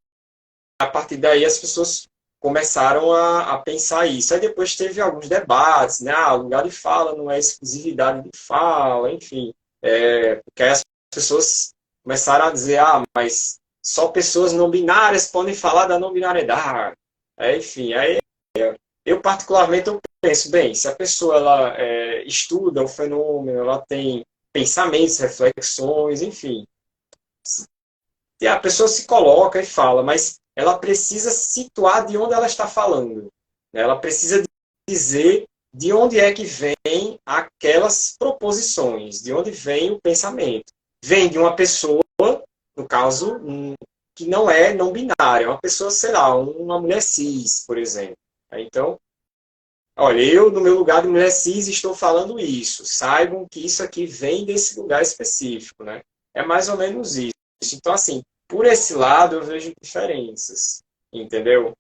partir daí as pessoas começaram a pensar isso. Aí depois teve alguns debates, né? Ah, lugar de fala não é exclusividade de fala, enfim. Porque aí as pessoas começaram a dizer, ah, mas só pessoas não binárias podem falar da não binariedade. Enfim, aí eu particularmente eu penso, bem, se a pessoa ela estuda o fenômeno, ela tem pensamentos, reflexões, enfim, e a pessoa se coloca e fala, mas ela precisa situar de onde ela está falando. Né? Ela precisa dizer de onde é que vem aquelas proposições, de onde vem o pensamento. Vem de uma pessoa, no caso, que não é não binária, é uma pessoa, sei lá, uma mulher cis, por exemplo. Então, olha, eu, no meu lugar de mulher cis, estou falando isso. Saibam que isso aqui vem desse lugar específico, né? É mais ou menos isso. Então, assim, por esse lado eu vejo diferenças, entendeu?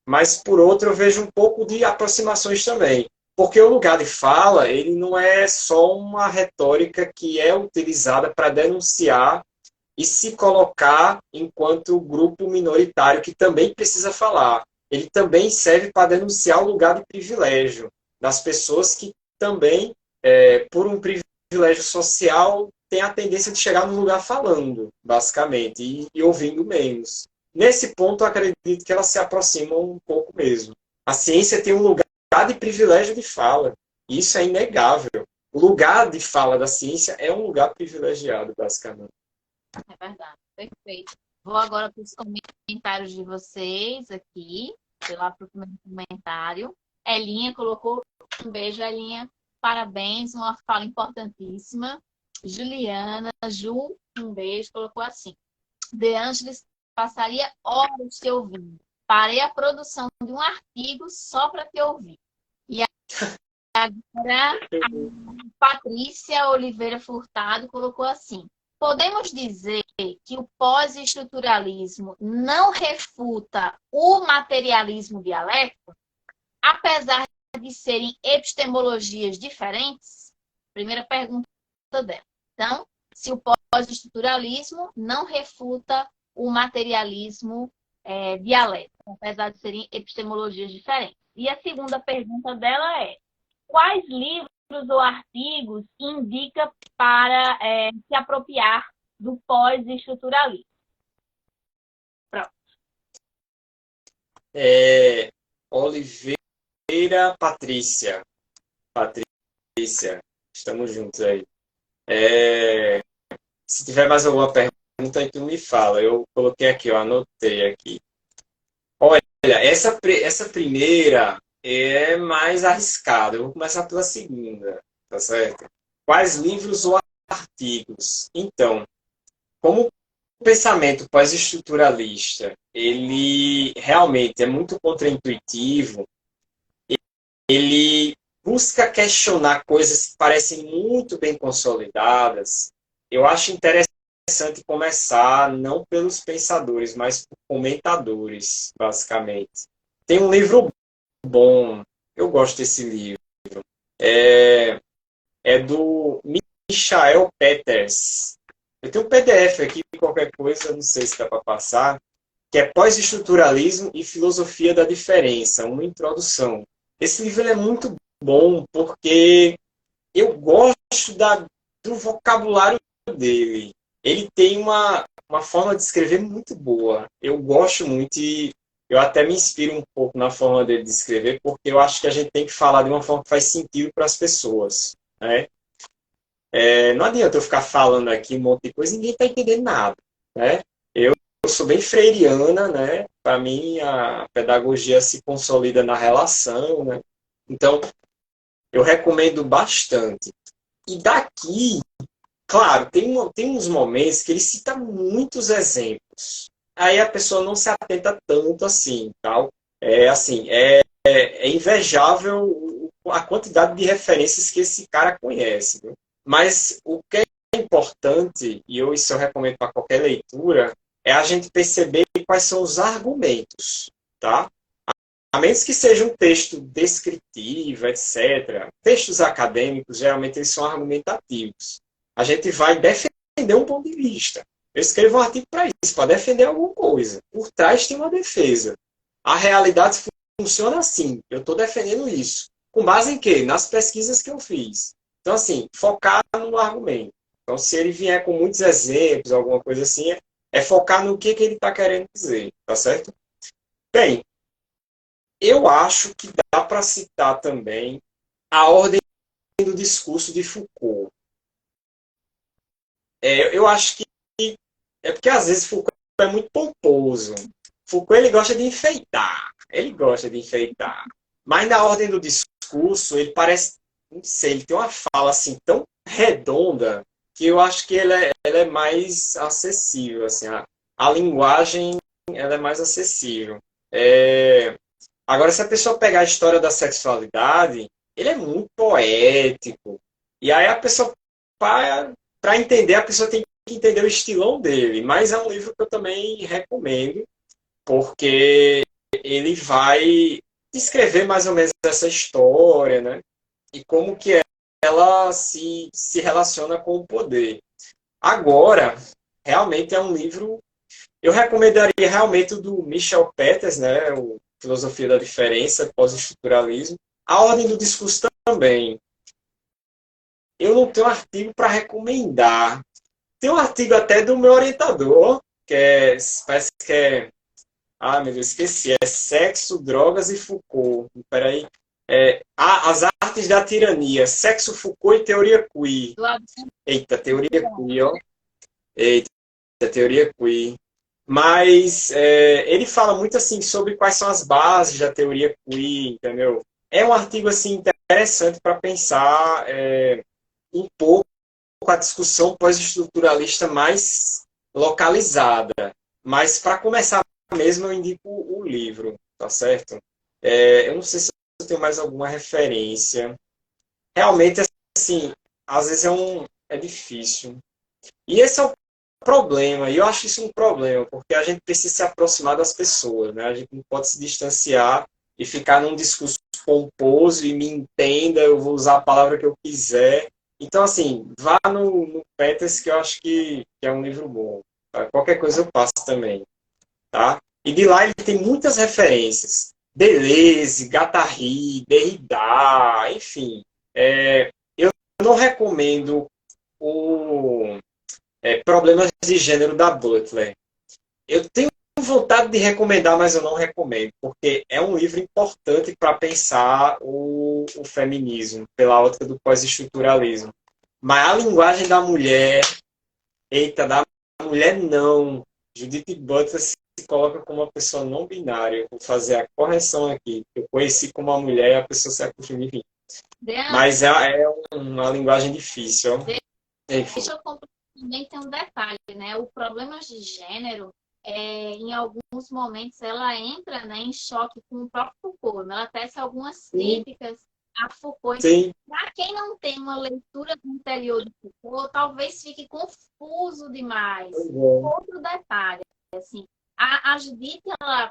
Mas, por outro, eu vejo um pouco de aproximações também. Porque o lugar de fala, ele não é só uma retórica que é utilizada para denunciar e se colocar enquanto grupo minoritário que também precisa falar. Ele também serve para denunciar o lugar de privilégio das pessoas que também, por um privilégio social, têm a tendência de chegar no lugar falando, basicamente, e ouvindo menos. Nesse ponto, eu acredito que elas se aproximam um pouco mesmo. A ciência tem um lugar de privilégio de fala. Isso é inegável. O lugar de fala da ciência é um lugar privilegiado, basicamente. É verdade, perfeito. Vou agora para os comentários de vocês aqui. Sei lá para o primeiro comentário. Elinha colocou um beijo, Elinha. Parabéns, uma fala importantíssima. Juliana, Ju, um beijo, colocou assim. De Ângeles passaria horas te ouvindo. Parei a produção de um artigo só para te ouvir. E agora a Patrícia Oliveira Furtado colocou assim. Podemos dizer que o pós-estruturalismo não refuta o materialismo dialético, apesar de serem epistemologias diferentes? Primeira pergunta dela. Então, se o pós-estruturalismo não refuta o materialismo dialético, apesar de serem epistemologias diferentes. E a segunda pergunta dela é: quais livros ou artigos indica para se apropriar do pós-estruturalismo? Pronto. Oliveira Patrícia. Patrícia, estamos juntos aí. Se tiver mais alguma pergunta, aí tu me fala. Eu coloquei aqui, eu anotei aqui. Olha, essa primeira é mais arriscada. Eu vou começar pela segunda, tá certo? Quais livros ou artigos? Então, como o pensamento pós-estruturalista, ele realmente é muito contraintuitivo, ele busca questionar coisas que parecem muito bem consolidadas. Eu acho interessante começar não pelos pensadores, mas por comentadores, basicamente. Tem um livro bom, eu gosto desse livro, é do Michael Peters. Eu tenho um PDF aqui, qualquer coisa, não sei se dá para passar, que é Pós-estruturalismo e Filosofia da Diferença, uma introdução. Esse livro é muito bom porque eu gosto do vocabulário dele. Ele tem uma forma de escrever muito boa. Eu gosto muito e eu até me inspiro um pouco na forma dele de escrever, porque eu acho que a gente tem que falar de uma forma que faz sentido para as pessoas. Né? Não adianta eu ficar falando aqui um monte de coisa e ninguém está entendendo nada. Né? Eu sou bem freiriana, né? Para mim, a pedagogia se consolida na relação, né? Então, eu recomendo bastante. E daqui, claro, tem uns momentos que ele cita muitos exemplos. Aí a pessoa não se atenta tanto assim, tal. É invejável a quantidade de referências que esse cara conhece. Né? Mas o que é importante, e isso eu recomendo para qualquer leitura, é a gente perceber quais são os argumentos, tá? A menos que seja um texto descritivo, etc. Textos acadêmicos, geralmente, eles são argumentativos. A gente vai defender um ponto de vista. Eu escrevo um artigo para isso, para defender alguma coisa. Por trás tem uma defesa. A realidade funciona assim. Eu estou defendendo isso. Com base em quê? Nas pesquisas que eu fiz. Então, assim, focar no argumento. Então, se ele vier com muitos exemplos, alguma coisa assim, é focar no que ele está querendo dizer. Tá certo? Bem, eu acho que dá para citar também a ordem do discurso de Foucault. Eu acho que é porque às vezes Foucault é muito pomposo. Foucault ele gosta de enfeitar. Ele gosta de enfeitar. Mas na ordem do discurso, ele parece, não sei, ele tem uma fala assim tão redonda que eu acho que ela é mais acessível. Assim, a linguagem ela é mais acessível. Agora, se a pessoa pegar a história da sexualidade, ele é muito poético. E aí a pessoa, para entender, a pessoa tem que entender o estilão dele. Mas é um livro que eu também recomendo, porque ele vai descrever mais ou menos essa história, né? E como que ela se relaciona com o poder. Agora, realmente é um livro... Eu recomendaria realmente o do Michel Peters, né? O Filosofia da Diferença, Pós-Estruturalismo. A Ordem do Discurso também. Eu não tenho artigo para recomendar. Tem um artigo até do meu orientador, parece que é... Ah, meu Deus, esqueci. É Sexo, Drogas e Foucault. Peraí. As Artes da Tirania. Sexo, Foucault e Teoria Queer. Eita, Teoria Queer, ó. Eita, Teoria Queer. Mas ele fala muito assim sobre quais são as bases da teoria queer, entendeu? É um artigo assim interessante para pensar um pouco a discussão pós-estruturalista mais localizada. Mas para começar mesmo eu indico o livro, tá certo? Eu não sei se eu tenho mais alguma referência. Realmente, assim, às vezes é difícil. E esse é o problema, e eu acho isso um problema, porque a gente precisa se aproximar das pessoas, né? A gente não pode se distanciar e ficar num discurso pomposo e me entenda, eu vou usar a palavra que eu quiser. Então, assim, vá no Peters, que eu acho que é um livro bom. Tá? Qualquer coisa eu passo também, tá? E de lá ele tem muitas referências. Deleuze, Guattari, Derrida, enfim. Eu não recomendo o Problemas de Gênero da Butler. Eu tenho vontade de recomendar, mas eu não recomendo, porque é um livro importante para pensar o feminismo, pela ótica do pós-estruturalismo. Mas a linguagem da mulher, eita, da mulher não. Judith Butler se coloca como uma pessoa não binária. Eu vou fazer a correção aqui. Eu conheci como uma mulher e a pessoa se acostuma, enfim. Mas é uma linguagem difícil. Ó. Deixa eu também tem um detalhe, né? O problema de gênero, em alguns momentos, ela entra, né, em choque com o próprio Foucault. Né? Ela tece algumas críticas a Foucault. Para quem não tem uma leitura do interior de Foucault, talvez fique confuso demais. Outro detalhe, assim, a Judith,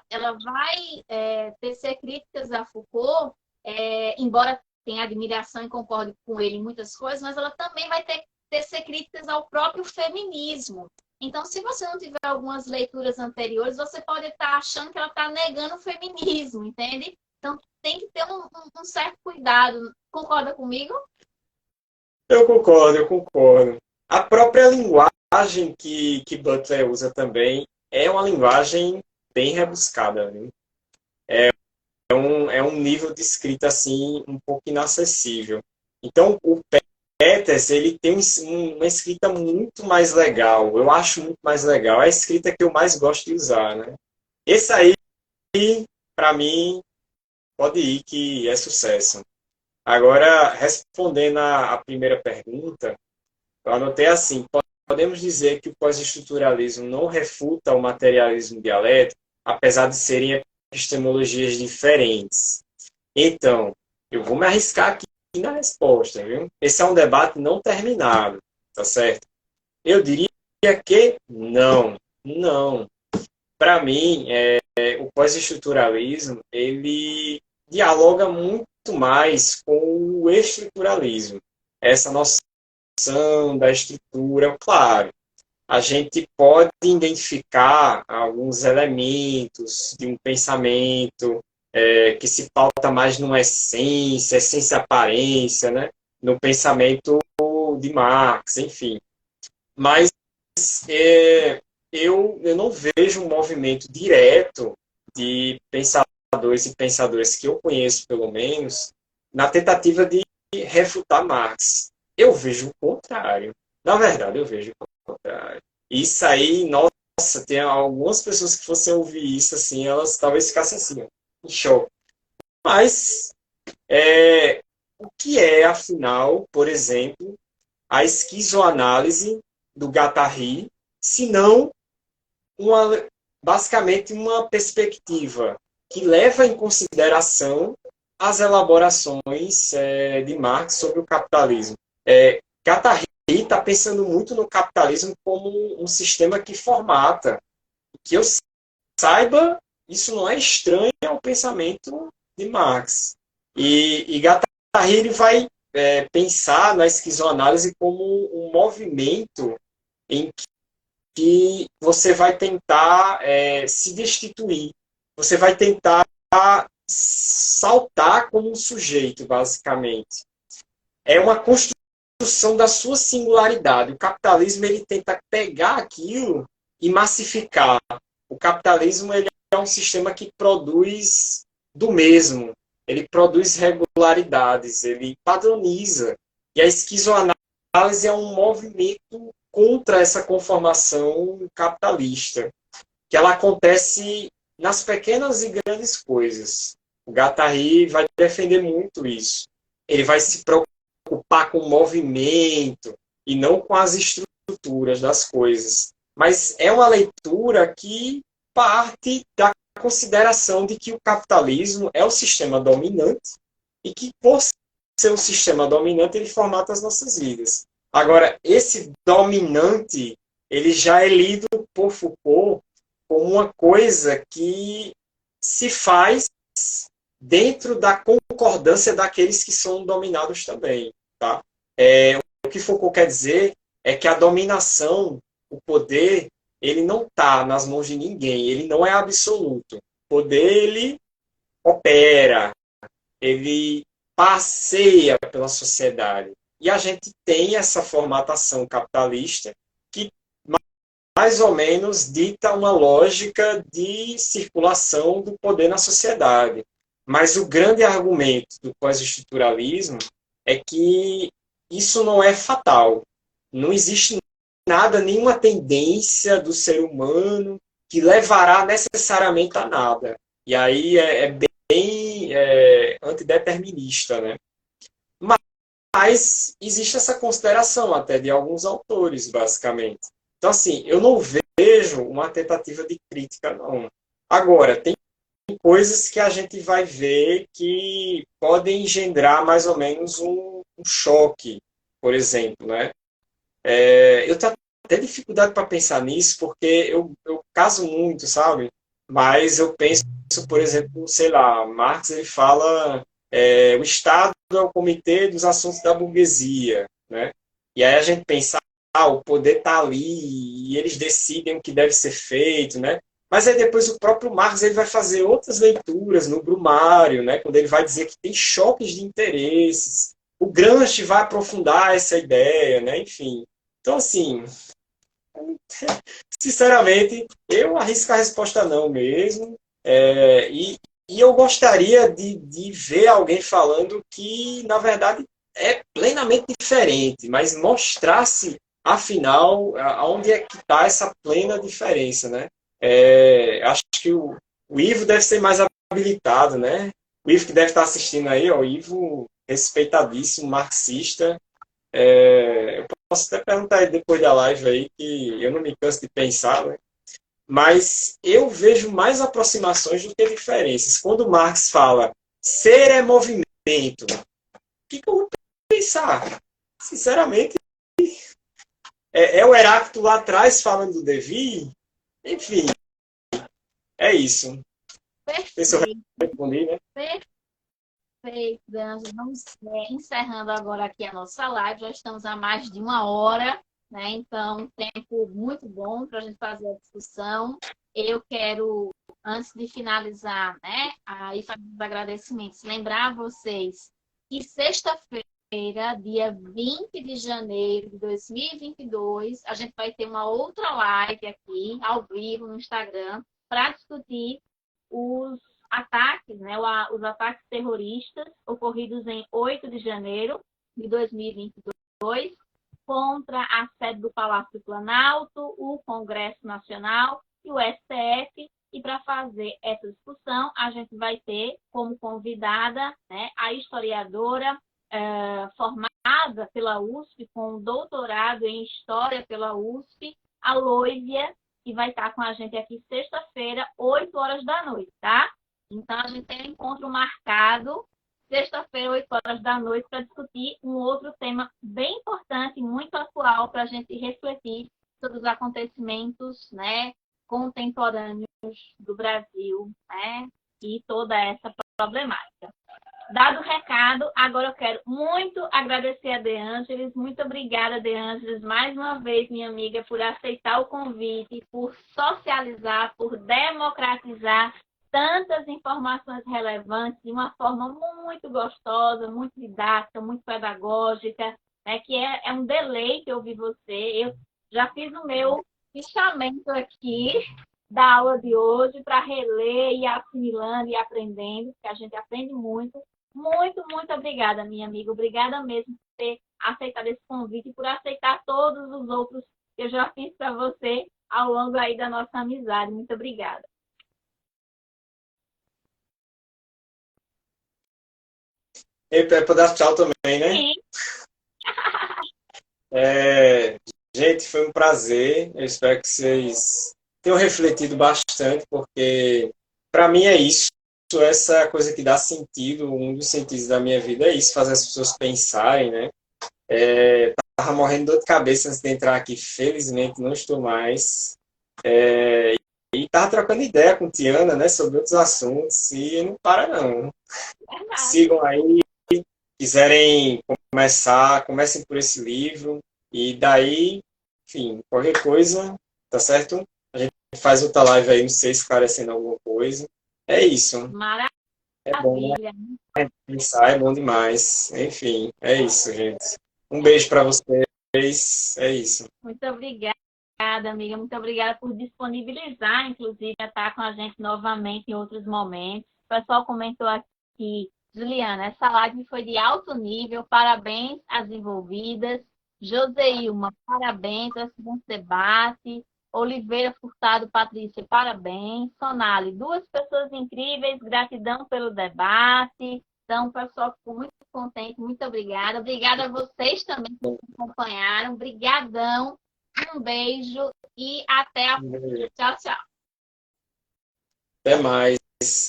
ela vai tecer críticas a Foucault, embora tenha admiração e concorde com ele em muitas coisas, mas ela também vai tecer críticas ao próprio feminismo. Então, se você não tiver algumas leituras anteriores, você pode estar achando que ela está negando o feminismo, entende? Então, tem que ter um certo cuidado. Concorda comigo? Eu concordo. A própria linguagem que Butler usa também é uma linguagem bem rebuscada. Viu? É um nível de escrita assim um pouco inacessível. Então, o Peters, ele tem uma escrita muito mais legal. Eu acho muito mais legal. É a escrita que eu mais gosto de usar, né? Esse aí, para mim, pode ir que é sucesso. Agora, respondendo a primeira pergunta, eu anotei assim, podemos dizer que o pós-estruturalismo não refuta o materialismo dialético, apesar de serem epistemologias diferentes. Então, eu vou me arriscar aqui na resposta, viu? Esse é um debate não terminado, tá certo? Eu diria que não. Não. Para mim, o pós-estruturalismo, ele dialoga muito mais com o estruturalismo. Essa noção da estrutura, claro, a gente pode identificar alguns elementos de um pensamento que se pauta mais numa essência, essência-aparência, né? No pensamento de Marx, enfim. Mas eu não vejo um movimento direto de pensadores e pensadoras que eu conheço, pelo menos, na tentativa de refutar Marx. Eu vejo o contrário. Na verdade, eu vejo o contrário. Isso aí, nossa, tem algumas pessoas que fossem ouvir isso, assim, elas talvez ficassem assim, ó, em choque. Mas, o que é, afinal, por exemplo, a esquizoanálise do Guattari, se não basicamente uma perspectiva que leva em consideração as elaborações de Marx sobre o capitalismo. Guattari está pensando muito no capitalismo como um sistema que formata. Que eu saiba, isso não é estranho ao pensamento de Marx. E Guattari ele vai pensar na esquizoanálise como um movimento em que você vai tentar se destituir, você vai tentar saltar como um sujeito, basicamente. É uma construção da sua singularidade. O capitalismo ele tenta pegar aquilo e massificar. O capitalismo ele é um sistema que produz do mesmo. Ele produz regularidades, ele padroniza. E a esquizoanálise é um movimento contra essa conformação capitalista, que ela acontece nas pequenas e grandes coisas. O Guattari vai defender muito isso. Ele vai se preocupar com o movimento e não com as estruturas das coisas. Mas é uma leitura que parte da consideração de que o capitalismo é o sistema dominante e que, por ser um sistema dominante, ele formata as nossas vidas. Agora, esse dominante, ele já é lido por Foucault como uma coisa que se faz dentro da concordância daqueles que são dominados também. Tá? O que Foucault quer dizer é que a dominação, o poder, ele não está nas mãos de ninguém, ele não é absoluto. O poder, ele opera, ele passeia pela sociedade. E a gente tem essa formatação capitalista que mais ou menos dita uma lógica de circulação do poder na sociedade. Mas o grande argumento do pós-estruturalismo é que isso não é fatal. Não existe nada, nenhuma tendência do ser humano que levará necessariamente a nada. E aí é bem antideterminista, né? Mas existe essa consideração até de alguns autores, basicamente. Então, assim, eu não vejo uma tentativa de crítica, não. Agora, tem coisas que a gente vai ver que podem engendrar mais ou menos um choque, por exemplo, né? Eu tenho até dificuldade para pensar nisso, porque eu caso muito, sabe? Mas eu penso, por exemplo, sei lá, Marx ele fala o Estado é o comitê dos assuntos da burguesia, né? E aí a gente pensa, o poder está ali e eles decidem o que deve ser feito, né? Mas aí depois o próprio Marx ele vai fazer outras leituras no Brumário, né? Quando ele vai dizer que tem choques de interesses. O Gramsci vai aprofundar essa ideia, né? Enfim. Então, assim, sinceramente, eu arrisco a resposta não mesmo. E eu gostaria de ver alguém falando que, na verdade, é plenamente diferente, mas mostrasse, afinal, aonde é que está essa plena diferença, né? Acho que o Ivo deve ser mais habilitado, né? O Ivo que deve estar assistindo aí, ó, o Ivo respeitadíssimo, marxista. Eu posso até perguntar aí depois da live aí, que eu não me canso de pensar, né? Mas eu vejo mais aproximações do que diferenças. Quando Marx fala ser é movimento, o que eu vou pensar? Sinceramente, o Heráclito lá atrás falando do devir, Enfim, é isso. Ver se eu Perfeito, respondi, né? perfeito, Ângelo. Vamos encerrando agora aqui a nossa live. Já estamos há mais de uma hora, né? Então, um tempo muito bom para a gente fazer a discussão. Eu quero, antes de finalizar, né, aí fazer os agradecimentos, lembrar vocês que sexta-feira, dia 20 de janeiro de 2022, a gente vai ter uma outra live aqui, ao vivo, no Instagram, para discutir os ataques, né, os ataques terroristas ocorridos em 8 de janeiro de 2022 contra a sede do Palácio do Planalto, o Congresso Nacional e o STF. E para fazer essa discussão, a gente vai ter como convidada, né, a historiadora formada pela USP, com doutorado em História pela USP, a Loívia, que vai estar com a gente aqui sexta-feira, 8 horas da noite, tá? Então, a gente tem um encontro marcado, sexta-feira, 8 horas da noite, para discutir um outro tema bem importante, muito atual, para a gente refletir sobre os acontecimentos, né, contemporâneos do Brasil, né, e toda essa problemática. Dado o recado, agora eu quero muito agradecer a De Ângeles. Muito obrigada, De Ângeles, mais uma vez, minha amiga, por aceitar o convite, por socializar, por democratizar tantas informações relevantes de uma forma muito gostosa, muito didática, muito pedagógica, né, que é um deleite ouvir você. Eu já fiz o meu fichamento aqui da aula de hoje para reler e assimilando e aprendendo, porque a gente aprende muito. Muito, muito obrigada, minha amiga. Obrigada mesmo por ter aceitado esse convite e por aceitar todos os outros que eu já fiz para você ao longo aí da nossa amizade. Muito obrigada. E para dar tchau também, né? Sim. Gente, foi um prazer. Eu espero que vocês tenham refletido bastante, porque para mim é isso. Essa coisa que dá sentido, um dos sentidos da minha vida é isso, fazer as pessoas pensarem, né? Tava morrendo de dor de cabeça antes de entrar aqui, felizmente não estou mais. E tava trocando ideia com Tiana, né, sobre outros assuntos, e não para não. Sigam aí, quiserem começar, comecem por esse livro, e daí, enfim, qualquer coisa, tá certo? A gente faz outra live aí, não sei se esclarecendo alguma coisa. É isso. É bom, Maravilha. né? Pensar é bom demais. Enfim, é isso, gente. Um beijo para vocês. É isso. Muito obrigada, amiga. Muito obrigada por disponibilizar, inclusive, a estar com a gente novamente em outros momentos. O pessoal comentou aqui, Juliana, essa live foi de alto nível. Parabéns às envolvidas. Joseilma, parabéns. Excelente debate. Oliveira Furtado, Patrícia, parabéns. Sonali, duas pessoas incríveis. Gratidão pelo debate. Então, o pessoal ficou muito contente. Muito obrigada. Obrigada a vocês também que nos acompanharam. Obrigadão. Um beijo e até a próxima. Tchau, tchau. Até mais.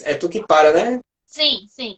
É tu que para, né? Sim, sim.